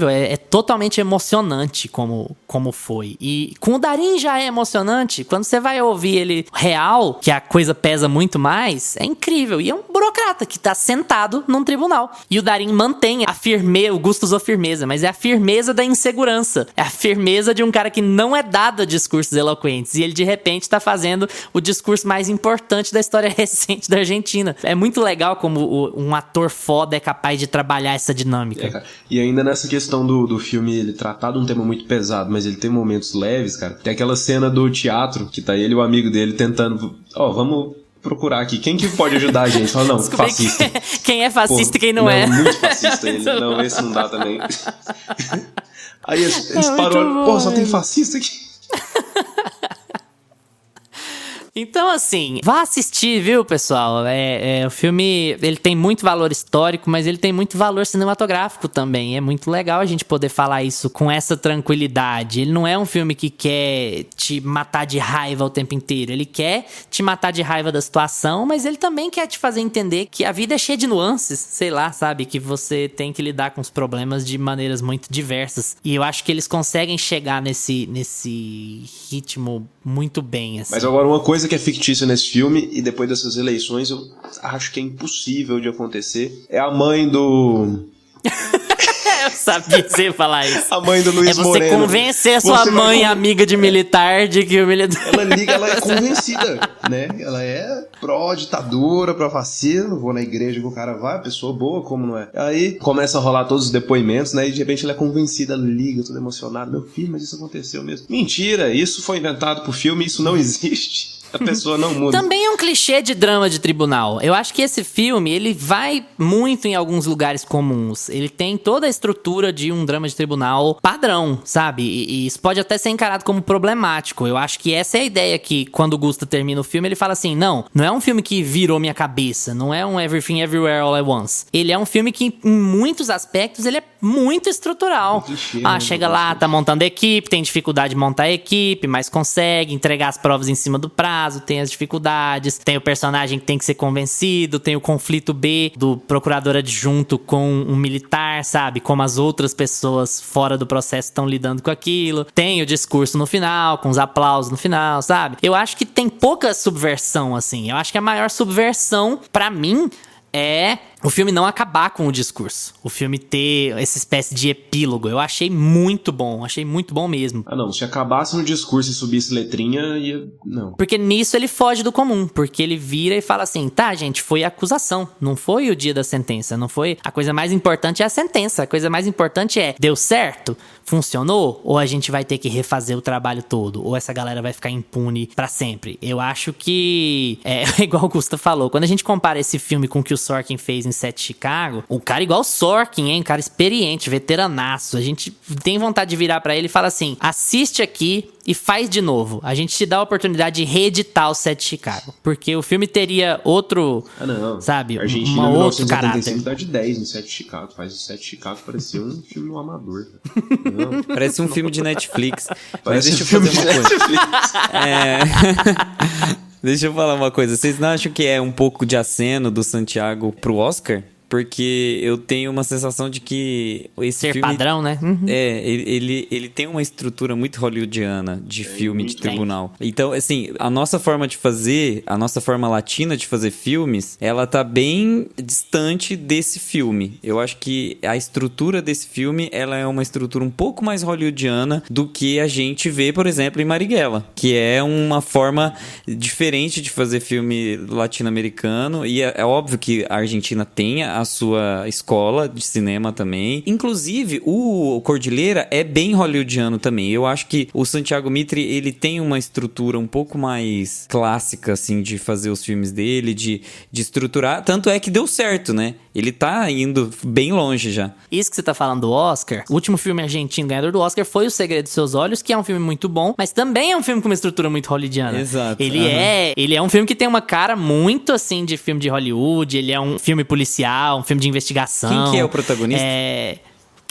é totalmente emocionante como foi. E com o Darín já é emocionante, quando você vai ouvir ele real, que a coisa pesa muito mais, é incrível. E é um burocrata que tá sentado num tribunal. E o Darín mantém a firmeza, o Gusto usou firmeza, mas é a firmeza da insegurança. É a firmeza de um cara que não é dado a discursos eloquentes. E ele, de repente, tá fazendo o discurso mais importante da história recente da Argentina. É muito legal como um ator foda é capaz de trabalhar essa dinâmica. Cara. E ainda nessa questão do filme, ele tratar de um tema muito pesado, mas ele tem momentos leves, cara. Tem aquela cena do teatro, que tá ele e o amigo dele tentando... vamos... procurar aqui. Quem que pode ajudar a gente? Fala, não, descobri fascista. Quem é fascista e quem não é. Muito fascista ele. Não, esse não dá também. Aí eles pararam, só tem fascista aqui. Então, assim, vá assistir, viu, pessoal? O filme, ele tem muito valor histórico, mas ele tem muito valor cinematográfico também. É muito legal a gente poder falar isso com essa tranquilidade. Ele não é um filme que quer te matar de raiva o tempo inteiro. Ele quer te matar de raiva da situação, mas ele também quer te fazer entender que a vida é cheia de nuances, sei lá, sabe? Que você tem que lidar com os problemas de maneiras muito diversas. E eu acho que eles conseguem chegar nesse ritmo muito bem, assim. Mas agora, uma coisa que é fictícia nesse filme, e depois dessas eleições eu acho que é impossível de acontecer, é a mãe do... Eu sabia que você ia falar isso. A mãe do Luiz Moreno. É você Moreno. convencer a sua mãe, amiga de militar, de que o militar... Ela é convencida, né? Ela é pró-ditadura, pró-fascista, não vou na igreja que o cara vai, pessoa boa, como não é? Aí começa a rolar todos os depoimentos, né? E de repente ela é convencida, ela liga, toda emocionada. Meu filho, mas isso aconteceu mesmo. Mentira, isso foi inventado pro filme, isso não existe. A pessoa não muda. Também é um clichê de drama de tribunal. Eu acho que esse filme, ele vai muito em alguns lugares comuns. Ele tem toda a estrutura de um drama de tribunal padrão, sabe? E isso pode até ser encarado como problemático. Eu acho que essa é a ideia que, quando o Gusta termina o filme, ele fala assim, não é um filme que virou minha cabeça, não é um Everything Everywhere All at Once. Ele é um filme que, em muitos aspectos, ele é muito estrutural. Clichê, Chega lá, tá montando equipe, tem dificuldade de montar a equipe, mas consegue entregar as provas em cima do prazo, tem as dificuldades, tem o personagem que tem que ser convencido, tem o conflito B do procurador adjunto com um militar, sabe? Como as outras pessoas fora do processo estão lidando com aquilo. Tem o discurso no final, com os aplausos no final, sabe? Eu acho que tem pouca subversão, assim. Eu acho que a maior subversão, pra mim, é o filme não acabar com o discurso. O filme ter essa espécie de epílogo. Eu achei muito bom mesmo. Ah, não, se acabasse no discurso e subisse letrinha, ia... Não. Porque nisso ele foge do comum, porque ele vira e fala assim, tá, gente, foi a acusação, não foi o dia da sentença, não foi... A coisa mais importante é a sentença, a coisa mais importante é, deu certo? Funcionou? Ou a gente vai ter que refazer o trabalho todo? Ou essa galera vai ficar impune pra sempre? Eu acho que... É igual o Gusta falou, quando a gente compara esse filme com o que o Sorkin fez em Sete de Chicago, o cara igual o Sorkin, hein? Um cara experiente, veteranaço. A gente tem vontade de virar pra ele e falar assim, assiste aqui e faz de novo. A gente te dá a oportunidade de reeditar o Sete de Chicago. Porque o filme teria outro, sabe? Argentina, um outro 1975 caráter. dá de 10 no Sete de Chicago. Faz o Sete de Chicago parecer um filme no amador. Parece um filme de Netflix. Mas Parece deixa eu filme fazer uma coisa. Deixa eu falar uma coisa. Vocês não acham que é um pouco de aceno do Santiago pro Oscar? Porque eu tenho uma sensação de que esse Ser filme... padrão, né? Uhum. Ele tem uma estrutura muito hollywoodiana de filme de tribunal. Então, assim, a nossa forma latina de fazer filmes, ela tá bem distante desse filme. Eu acho que a estrutura desse filme, ela é uma estrutura um pouco mais hollywoodiana do que a gente vê, por exemplo, em Marighella, que é uma forma diferente de fazer filme latino-americano. E é óbvio que a Argentina tem a sua escola de cinema também. Inclusive, o Cordillera é bem hollywoodiano também. Eu acho que o Santiago Mitre, ele tem uma estrutura um pouco mais clássica, assim, de fazer os filmes dele, de estruturar. Tanto é que deu certo, né? Ele tá indo bem longe já. Isso que você tá falando do Oscar, o último filme argentino ganhador do Oscar foi O Segredo dos Seus Olhos, que é um filme muito bom, mas também é um filme com uma estrutura muito hollywoodiana. Exato. Ele é um filme que tem uma cara muito, assim, de filme de Hollywood, ele é um filme policial, um filme de investigação. Quem que é o protagonista?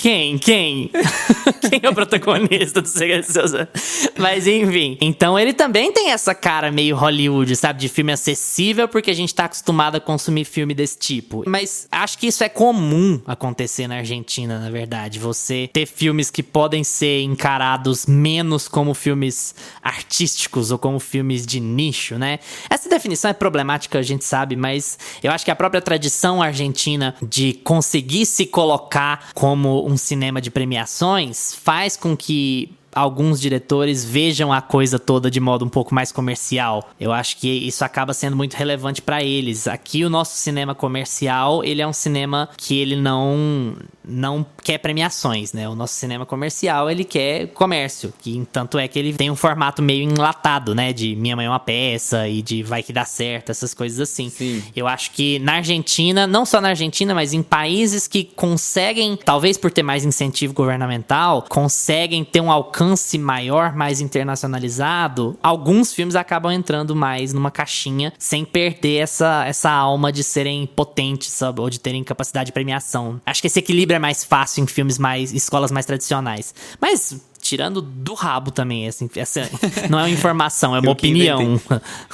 Quem? Quem é o protagonista do Segredo dos Seus Olhos? Mas enfim. Então ele também tem essa cara meio Hollywood, sabe? De filme acessível, porque a gente tá acostumado a consumir filme desse tipo. Mas acho que isso é comum acontecer na Argentina, na verdade. Você ter filmes que podem ser encarados menos como filmes artísticos ou como filmes de nicho, né? Essa definição é problemática, a gente sabe, mas eu acho que a própria tradição argentina de conseguir se colocar como um cinema de premiações faz com que alguns diretores vejam a coisa toda de modo um pouco mais comercial. Eu acho que isso acaba sendo muito relevante pra eles. Aqui o nosso cinema comercial, ele é um cinema que ele não não quer premiações, né? O nosso cinema comercial, ele quer comércio, que tanto é que ele tem um formato meio enlatado, né? De Minha Mãe é uma Peça e de Vai Que Dá Certo, essas coisas assim. Sim. Eu acho que na Argentina, não só na Argentina, mas em países que conseguem, talvez por ter mais incentivo governamental, conseguem ter um alcance maior, mais internacionalizado, alguns filmes acabam entrando mais numa caixinha, sem perder essa alma de serem potentes, sabe? Ou de terem capacidade de premiação. Acho que esse equilíbrio é mais fácil em filmes mais, escolas mais tradicionais. Mas tirando do rabo também, assim, essa não é uma informação, é uma opinião.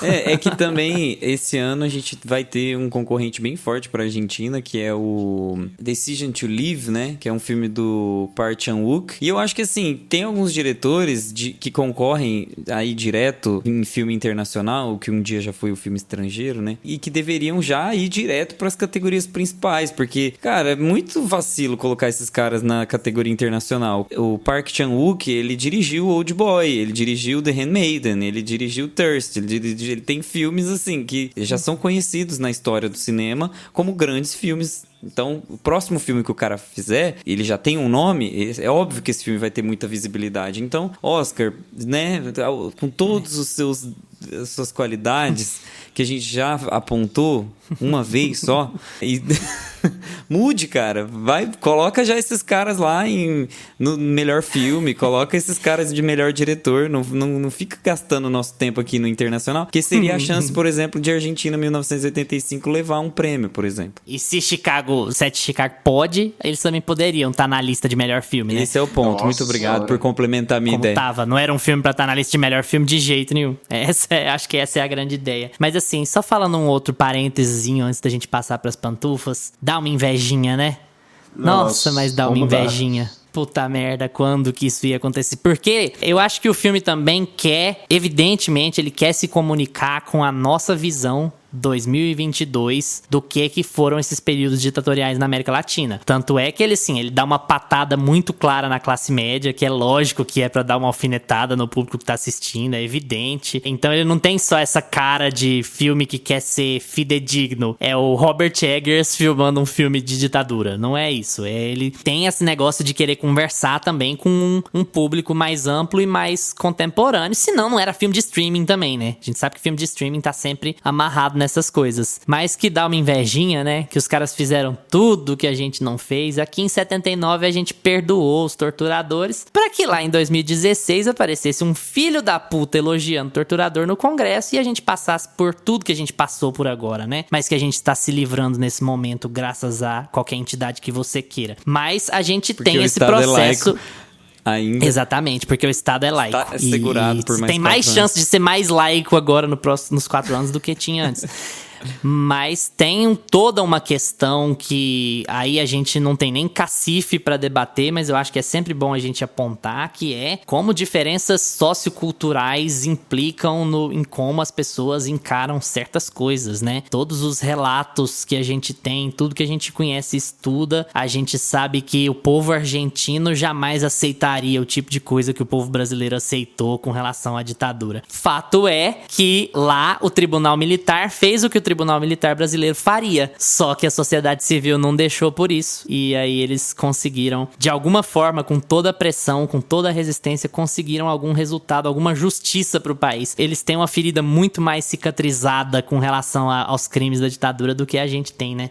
É que também esse ano a gente vai ter um concorrente bem forte pra Argentina, que é o Decision to Live, né? Que é um filme do Park Chan-wook. E eu acho que, assim, tem alguns diretores que concorrem aí direto em filme internacional, que um dia já foi o filme estrangeiro, né? E que deveriam já ir direto pras categorias principais, porque, cara, é muito vacilo colocar esses caras na categoria internacional. O Park Chan-wook, ele dirigiu Old Boy, ele dirigiu The Handmaiden, ele dirigiu Thirst, ele tem filmes assim que já são conhecidos na história do cinema como grandes filmes. Então, o próximo filme que o cara fizer, ele já tem um nome, é óbvio que esse filme vai ter muita visibilidade. Então, Oscar, né, com todos os suas qualidades que a gente já apontou uma vez só, e mude, cara, coloca já esses caras lá no melhor filme, coloca esses caras de melhor diretor, não fica gastando nosso tempo aqui no internacional, que seria a chance, por exemplo, de Argentina 1985 levar um prêmio, por exemplo. E se Chicago pode, eles também poderiam estar na lista de melhor filme, né? Esse é o ponto. Nossa Muito obrigado senhora. por complementar a minha ideia. Tava, não era um filme pra estar na lista de melhor filme de jeito nenhum. Acho que essa é a grande ideia. Mas assim, só falando um outro parêntesezinho antes da gente passar pras pantufas, dá uma invejinha, né? Nossa, mas dá uma como dá. invejinha. Puta merda, quando que isso ia acontecer? Porque eu acho que o filme também evidentemente, ele quer se comunicar com a nossa visão 2022 do que foram esses períodos ditatoriais na América Latina. Tanto é que ele dá uma patada muito clara na classe média, que é lógico que é pra dar uma alfinetada no público que tá assistindo, é evidente. Então ele não tem só essa cara de filme que quer ser fidedigno. É o Robert Eggers filmando um filme de ditadura. Não é isso. Ele tem esse negócio de querer conversar também com um público mais amplo e mais contemporâneo. Senão não era filme de streaming também, né? A gente sabe que filme de streaming tá sempre amarrado nessas coisas. Mas que dá uma invejinha, né? Que os caras fizeram tudo que a gente não fez. Aqui em 79 a gente perdoou os torturadores pra que lá em 2016 aparecesse um filho da puta elogiando o torturador no Congresso e a gente passasse por tudo que a gente passou por agora, né? Mas que a gente tá se livrando nesse momento graças a qualquer entidade que você queira. Mas a gente tem esse processo... Ainda. Exatamente, porque o Estado é laico. Está segurado por mais tem mais 4 chance de ser mais laico agora nos 4 anos do que tinha antes. Mas tem toda uma questão que aí a gente não tem nem cacife pra debater, mas eu acho que é sempre bom a gente apontar, que é como diferenças socioculturais implicam em como as pessoas encaram certas coisas, né? Todos os relatos que a gente tem, tudo que a gente conhece e estuda, a gente sabe que o povo argentino jamais aceitaria o tipo de coisa que o povo brasileiro aceitou com relação à ditadura. Fato é que lá o Tribunal Militar fez o que o Tribunal Militar brasileiro faria, só que a sociedade civil não deixou por isso, e aí eles conseguiram, de alguma forma, com toda a pressão, com toda a resistência, conseguiram algum resultado, alguma justiça pro país. Eles têm uma ferida muito mais cicatrizada com relação aos crimes da ditadura do que a gente tem, né?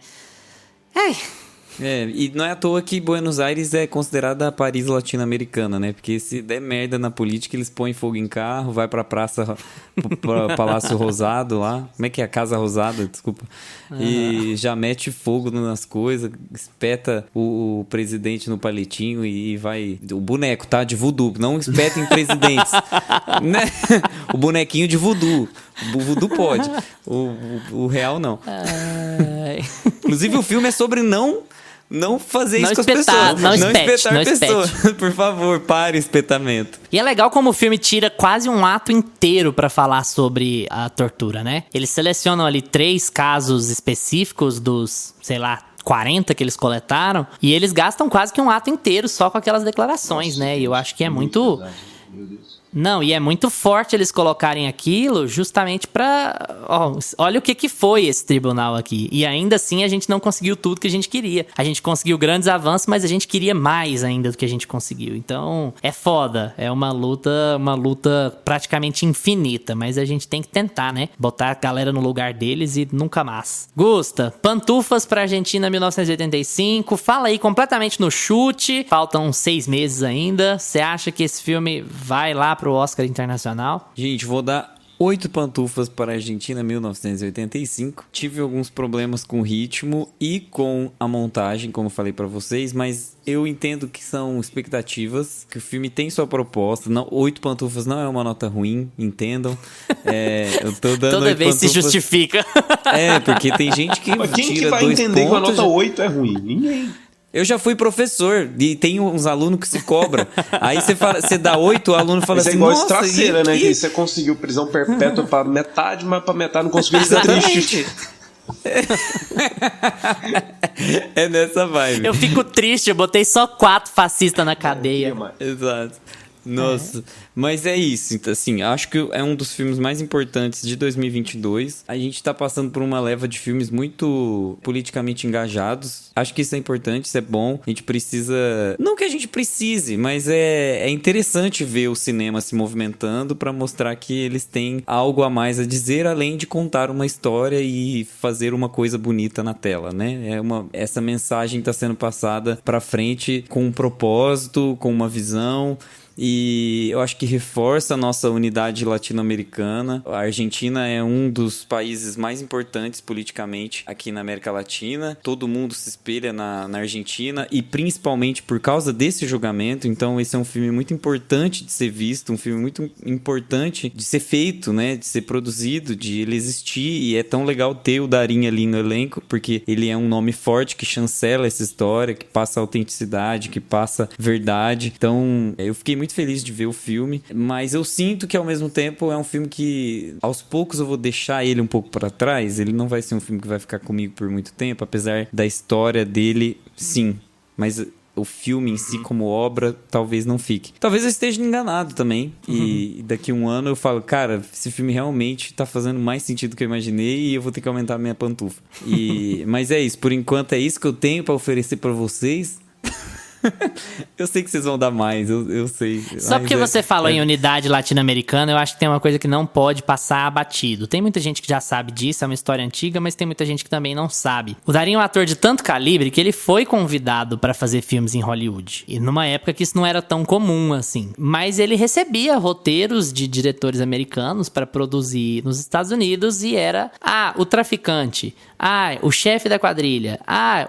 E não é à toa que Buenos Aires é considerada a Paris latino-americana, né? Porque se der merda na política, eles põem fogo em carro, vai pra praça, pro Palácio Rosado lá. Como é que é? A Casa Rosada, desculpa. E já mete fogo nas coisas, espeta o presidente no palitinho e vai... O boneco, tá? De voodoo. Não espeta em presidentes. Né? O bonequinho de voodoo. O voodoo pode. O real, não. Inclusive, o filme é sobre não fazer isso com as pessoas. Não espetar pessoas. Por favor, pare o espetamento. E é legal como o filme tira quase um ato inteiro pra falar sobre a tortura, né? Eles selecionam ali 3 casos específicos dos, sei lá, 40 que eles coletaram, e eles gastam quase que um ato inteiro só com aquelas declarações, né? E eu acho que é muito... Não, e é muito forte eles colocarem aquilo justamente pra... Ó, olha o que foi esse tribunal aqui. E ainda assim a gente não conseguiu tudo que a gente queria. A gente conseguiu grandes avanços, mas a gente queria mais ainda do que a gente conseguiu. Então, é foda. É uma luta praticamente infinita. Mas a gente tem que tentar, né? Botar a galera no lugar deles e nunca mais. Gusta, Pantufas pra Argentina 1985. Fala aí completamente no chute. Faltam 6 meses ainda. Você acha que esse filme vai lá pro Oscar Internacional? Gente, vou dar 8 pantufas para a Argentina 1985. Tive alguns problemas com o ritmo e com a montagem, como falei pra vocês, mas eu entendo que são expectativas, que o filme tem sua proposta. Não, 8 pantufas não é uma nota ruim, entendam. Eu tô dando Toda 8 vez pantufas. se justifica. Porque tem gente que Mas quem que tira vai 2 entender que a pontos. nota 8 é ruim? Ninguém. Eu já fui professor e tem uns alunos que se cobram. Aí você dá 8, o aluno fala Mas assim, é igual nossa, Estraceira, né? e- Que você conseguiu prisão perpétua pra metade, mas pra metade não conseguiu. Isso é triste. Exatamente. É nessa vibe. Eu fico triste, eu botei só 4 fascistas na cadeia. Exato. Nossa, mas é isso, então, assim, acho que é um dos filmes mais importantes de 2022. A gente tá passando por uma leva de filmes muito politicamente engajados. Acho que isso é importante, isso é bom. A gente precisa... Não que a gente precise, mas é interessante ver o cinema se movimentando pra mostrar que eles têm algo a mais a dizer, além de contar uma história e fazer uma coisa bonita na tela, né? Essa mensagem tá sendo passada pra frente com um propósito, com uma visão... E eu acho que reforça a nossa unidade latino-americana. A Argentina é um dos países mais importantes politicamente aqui na América Latina. Todo mundo se espelha na Argentina e principalmente por causa desse julgamento. Então esse é um filme muito importante de ser visto, um filme muito importante de ser feito, né? De ser produzido, de ele existir. E é tão legal ter o Darín ali no elenco, porque ele é um nome forte que chancela essa história, que passa autenticidade, que passa verdade. Então eu fiquei muito feliz de ver o filme, mas eu sinto que ao mesmo tempo é um filme que aos poucos eu vou deixar ele um pouco para trás. Ele não vai ser um filme que vai ficar comigo por muito tempo, apesar da história dele, sim, mas o filme em si como obra talvez não fique. Talvez eu esteja enganado também e daqui a um ano eu falo, cara, esse filme realmente tá fazendo mais sentido do que eu imaginei e eu vou ter que aumentar a minha pantufa. Mas é isso, por enquanto é isso que eu tenho para oferecer para vocês. Eu sei que vocês vão dar mais, eu sei. Só porque você falou em unidade latino-americana, eu acho que tem uma coisa que não pode passar abatido. Tem muita gente que já sabe disso, é uma história antiga, mas tem muita gente que também não sabe. O Darín é um ator de tanto calibre que ele foi convidado pra fazer filmes em Hollywood. E numa época que isso não era tão comum assim. Mas ele recebia roteiros de diretores americanos pra produzir nos Estados Unidos e era, o traficante, o chefe da quadrilha,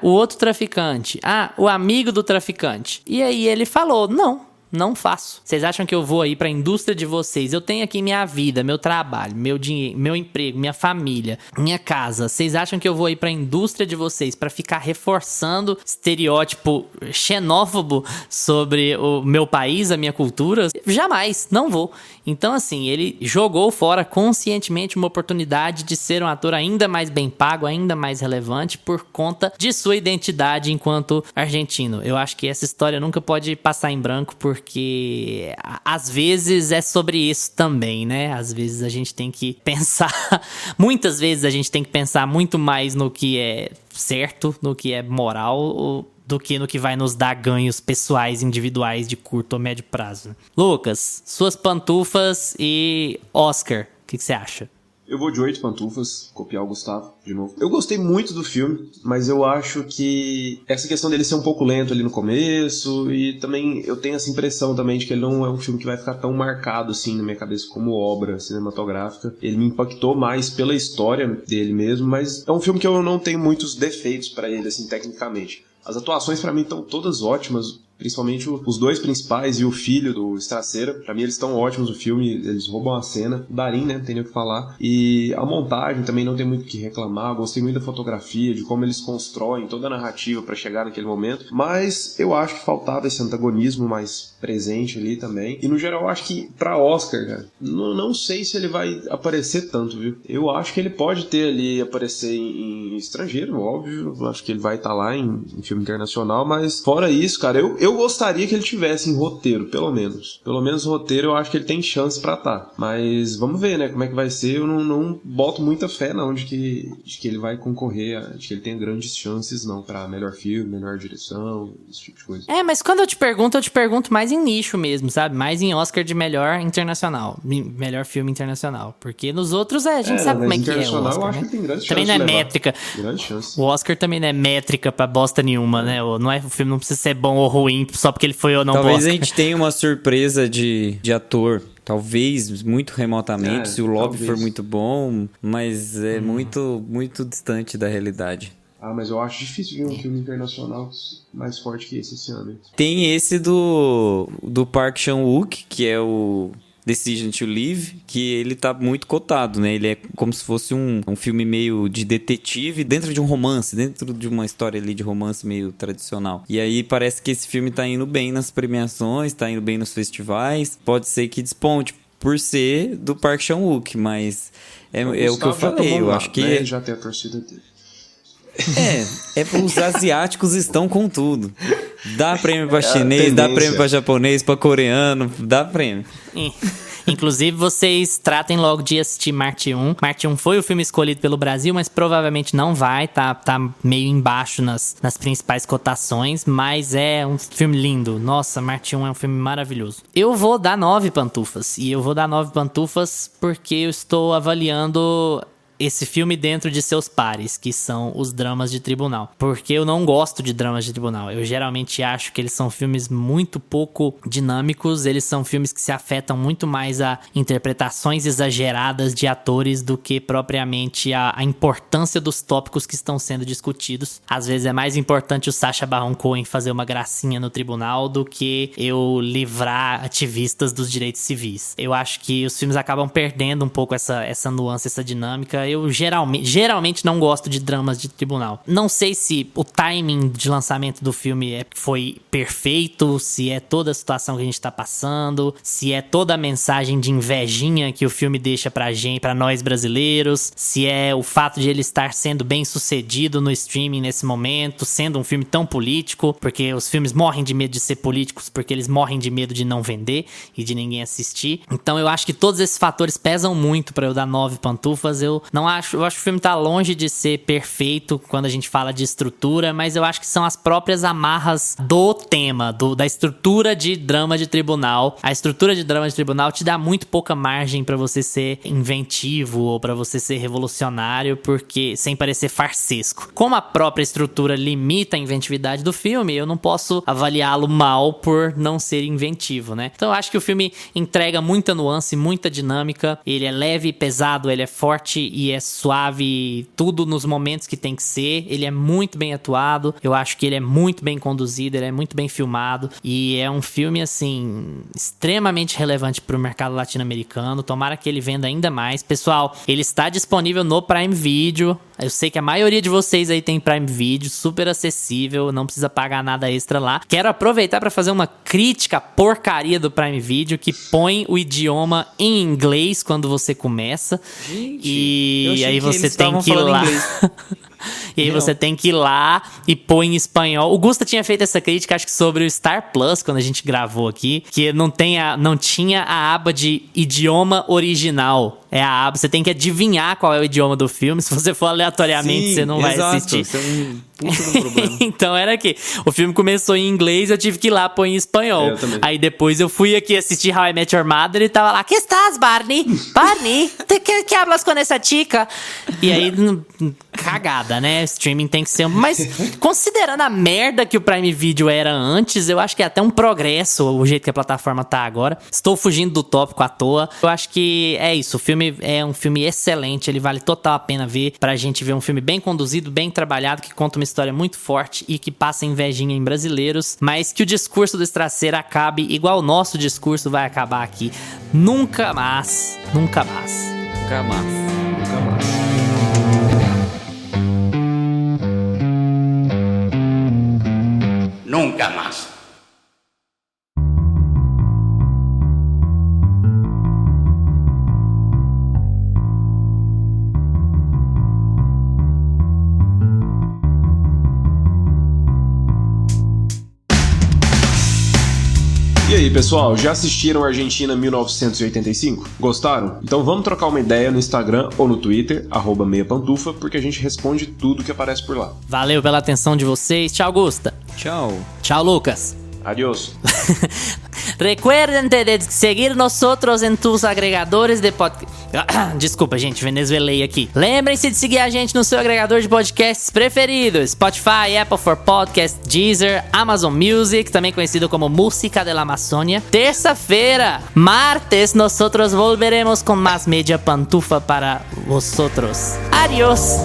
o outro traficante, o amigo do traficante. E aí ele falou, não faço. Vocês acham que eu vou aí pra indústria de vocês? Eu tenho aqui minha vida, meu trabalho, meu dinheiro, meu emprego, minha família, minha casa. Vocês acham que eu vou aí pra indústria de vocês pra ficar reforçando estereótipo xenófobo sobre o meu país, a minha cultura? Jamais, não vou. Então, assim, ele jogou fora conscientemente uma oportunidade de ser um ator ainda mais bem pago, ainda mais relevante por conta de sua identidade enquanto argentino. Eu acho que essa história nunca pode passar em branco porque às vezes é sobre isso também, né? Às vezes a gente tem que pensar, muitas vezes a gente tem que pensar muito mais no que é certo, no que é moral, do que no que vai nos dar ganhos pessoais, individuais de curto ou médio prazo. Lucas, suas pantufas e Oscar, o que você acha? Eu vou de 8 pantufas, copiar o Gustavo de novo. Eu gostei muito do filme, mas eu acho que essa questão dele ser um pouco lento ali no começo, e também eu tenho essa impressão também de que ele não é um filme que vai ficar tão marcado assim na minha cabeça como obra cinematográfica. Ele me impactou mais pela história dele mesmo, mas é um filme que eu não tenho muitos defeitos pra ele, assim, tecnicamente. As atuações pra mim estão todas ótimas, principalmente os dois principais e o filho do Estraceira. Pra mim eles estão ótimos no filme, eles roubam a cena. O Darín, né, não tem nem o que falar. E a montagem também não tem muito o que reclamar. Eu gostei muito da fotografia, de como eles constroem toda a narrativa pra chegar naquele momento. Mas eu acho que faltava esse antagonismo mais presente ali também. E no geral eu acho que pra Oscar, cara, não sei se ele vai aparecer tanto, viu? Eu acho que ele pode ter ali, aparecer em estrangeiro, óbvio. Eu acho que ele vai estar lá em filme internacional, mas fora isso, cara, eu Eu gostaria que ele tivesse em roteiro, pelo menos. Pelo menos roteiro eu acho que ele tem chance pra estar. Mas vamos ver, né, como é que vai ser. Eu não boto muita fé, não, de que ele vai concorrer, de que ele tem grandes chances, não, pra melhor filme, melhor direção, esse tipo de coisa. Mas quando eu te pergunto mais em nicho mesmo, sabe? Mais em Oscar de melhor internacional. Melhor filme internacional. Porque nos outros, a gente sabe como é que é o Oscar, eu acho né? que tem grande chance. Também não é métrica. Grande chance. O Oscar também não é métrica pra bosta nenhuma, né? Não é, o filme não precisa ser bom ou ruim só porque ele foi ou não Talvez Oscar. a gente tenha uma surpresa de ator. Talvez, muito remotamente, se o lobby for muito bom, mas é muito, muito distante da realidade. Mas eu acho difícil ver um filme internacional mais forte que esse ano. Hein? Tem esse do Park Chan-wook, que é o Decision to Live, que ele tá muito cotado, né? Ele é como se fosse um filme meio de detetive dentro de um romance, dentro de uma história ali de romance meio tradicional. E aí parece que esse filme tá indo bem nas premiações, tá indo bem nos festivais. Pode ser que desponte por ser do Park Chan-wook, mas é o que eu falei. Eu acho que... Né? Já tem a torcida dele. Os asiáticos estão com tudo. Dá prêmio pra chinês, dá prêmio pra japonês, pra coreano, dá prêmio. Inclusive, vocês tratem logo de assistir Marte 1. Marte 1 foi o filme escolhido pelo Brasil, mas provavelmente não vai, tá meio embaixo nas principais cotações, mas é um filme lindo. Nossa, Marte 1 é um filme maravilhoso. Eu vou dar 9 pantufas, e eu vou dar 9 pantufas porque eu estou avaliando esse filme dentro de seus pares, que são os dramas de tribunal. Porque eu não gosto de dramas de tribunal. Eu geralmente acho que eles são filmes muito pouco dinâmicos, eles são filmes que se afetam muito mais a interpretações exageradas de atores do que propriamente a importância dos tópicos que estão sendo discutidos. Às vezes é mais importante o Sacha Baron Cohen fazer uma gracinha no tribunal do que eu livrar ativistas dos direitos civis. Eu acho que os filmes acabam perdendo um pouco essa nuance, essa dinâmica. Eu geralmente não gosto de dramas de tribunal. Não sei se o timing de lançamento do filme foi perfeito, se é toda a situação que a gente tá passando, se é toda a mensagem de invejinha que o filme deixa pra gente, pra nós brasileiros, se é o fato de ele estar sendo bem sucedido no streaming nesse momento, sendo um filme tão político, porque os filmes morrem de medo de ser políticos, porque eles morrem de medo de não vender e de ninguém assistir. Então eu acho que todos esses fatores pesam muito pra eu dar 9 pantufas. Eu acho que o filme tá longe de ser perfeito quando a gente fala de estrutura, mas eu acho que são as próprias amarras do tema, da estrutura de drama de tribunal. A estrutura de drama de tribunal te dá muito pouca margem pra você ser inventivo ou pra você ser revolucionário, porque sem parecer farsesco. Como a própria estrutura limita a inventividade do filme, eu não posso avaliá-lo mal por não ser inventivo, né? Então eu acho que o filme entrega muita nuance, muita dinâmica, ele é leve e pesado, ele é forte e é suave, tudo nos momentos que tem que ser. Ele é muito bem atuado, eu acho que ele é muito bem conduzido, ele é muito bem filmado e é um filme, assim, extremamente relevante pro mercado latino-americano. Tomara que ele venda ainda mais. Pessoal, ele está disponível no Prime Video. Eu sei que a maioria de vocês aí tem Prime Video, super acessível, não precisa pagar nada extra lá. Quero aproveitar para fazer uma crítica à porcaria do Prime Video, que põe o idioma em inglês quando você começa. Gente, e aí você tem que ir lá. E aí você tem que ir lá e pôr em espanhol. O Gusta tinha feito essa crítica, acho que sobre o Star Plus, quando a gente gravou aqui, que não tinha a aba de idioma original. É a aba, você tem que adivinhar qual é o idioma do filme. Se você for aleatoriamente, você não vai assistir. Isso é um puta do problema. Então era que o filme começou em inglês, eu tive que ir lá pôr em espanhol. Eu também. Aí depois eu fui aqui assistir How I Met Your Mother e tava lá, que estás, Barney? Barney, que hablas com essa chica? E aí, cagada, né? Streaming tem que ser... Mas considerando a merda que o Prime Video era antes, eu acho que é até um progresso o jeito que a plataforma tá agora. Estou fugindo do tópico à toa. Eu acho que é isso. O filme é um filme excelente. Ele vale total a pena ver, pra gente ver um filme bem conduzido, bem trabalhado, que conta uma história muito forte e que passa invejinha em brasileiros, mas que o discurso do Estraceira acabe igual o nosso discurso vai acabar aqui. Nunca mais. Nunca mais. Nunca mais. Nunca mais. Nunca más. E aí, pessoal, já assistiram Argentina 1985? Gostaram? Então vamos trocar uma ideia no Instagram ou no Twitter, @meiapantufa, porque a gente responde tudo que aparece por lá. Valeu pela atenção de vocês. Tchau, Gusta. Tchau. Tchau, Lucas. Adiós. Recuerden de seguir nosotros en tus agregadores de podcast. Desculpa, gente, venezuelei aqui. Lembrem-se de seguir a gente no seu agregador de podcasts preferido: Spotify, Apple for Podcast, Deezer, Amazon Music, também conhecido como Música de la Amazônia. Terça-feira, martes, nosotros volveremos com mais Media Pantufa para vosotros. Adiós!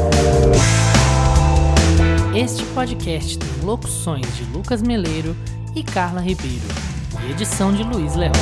Este podcast tem locuções de Lucas Meleiro e Carla Ribeiro, e edição de Luiz Leão.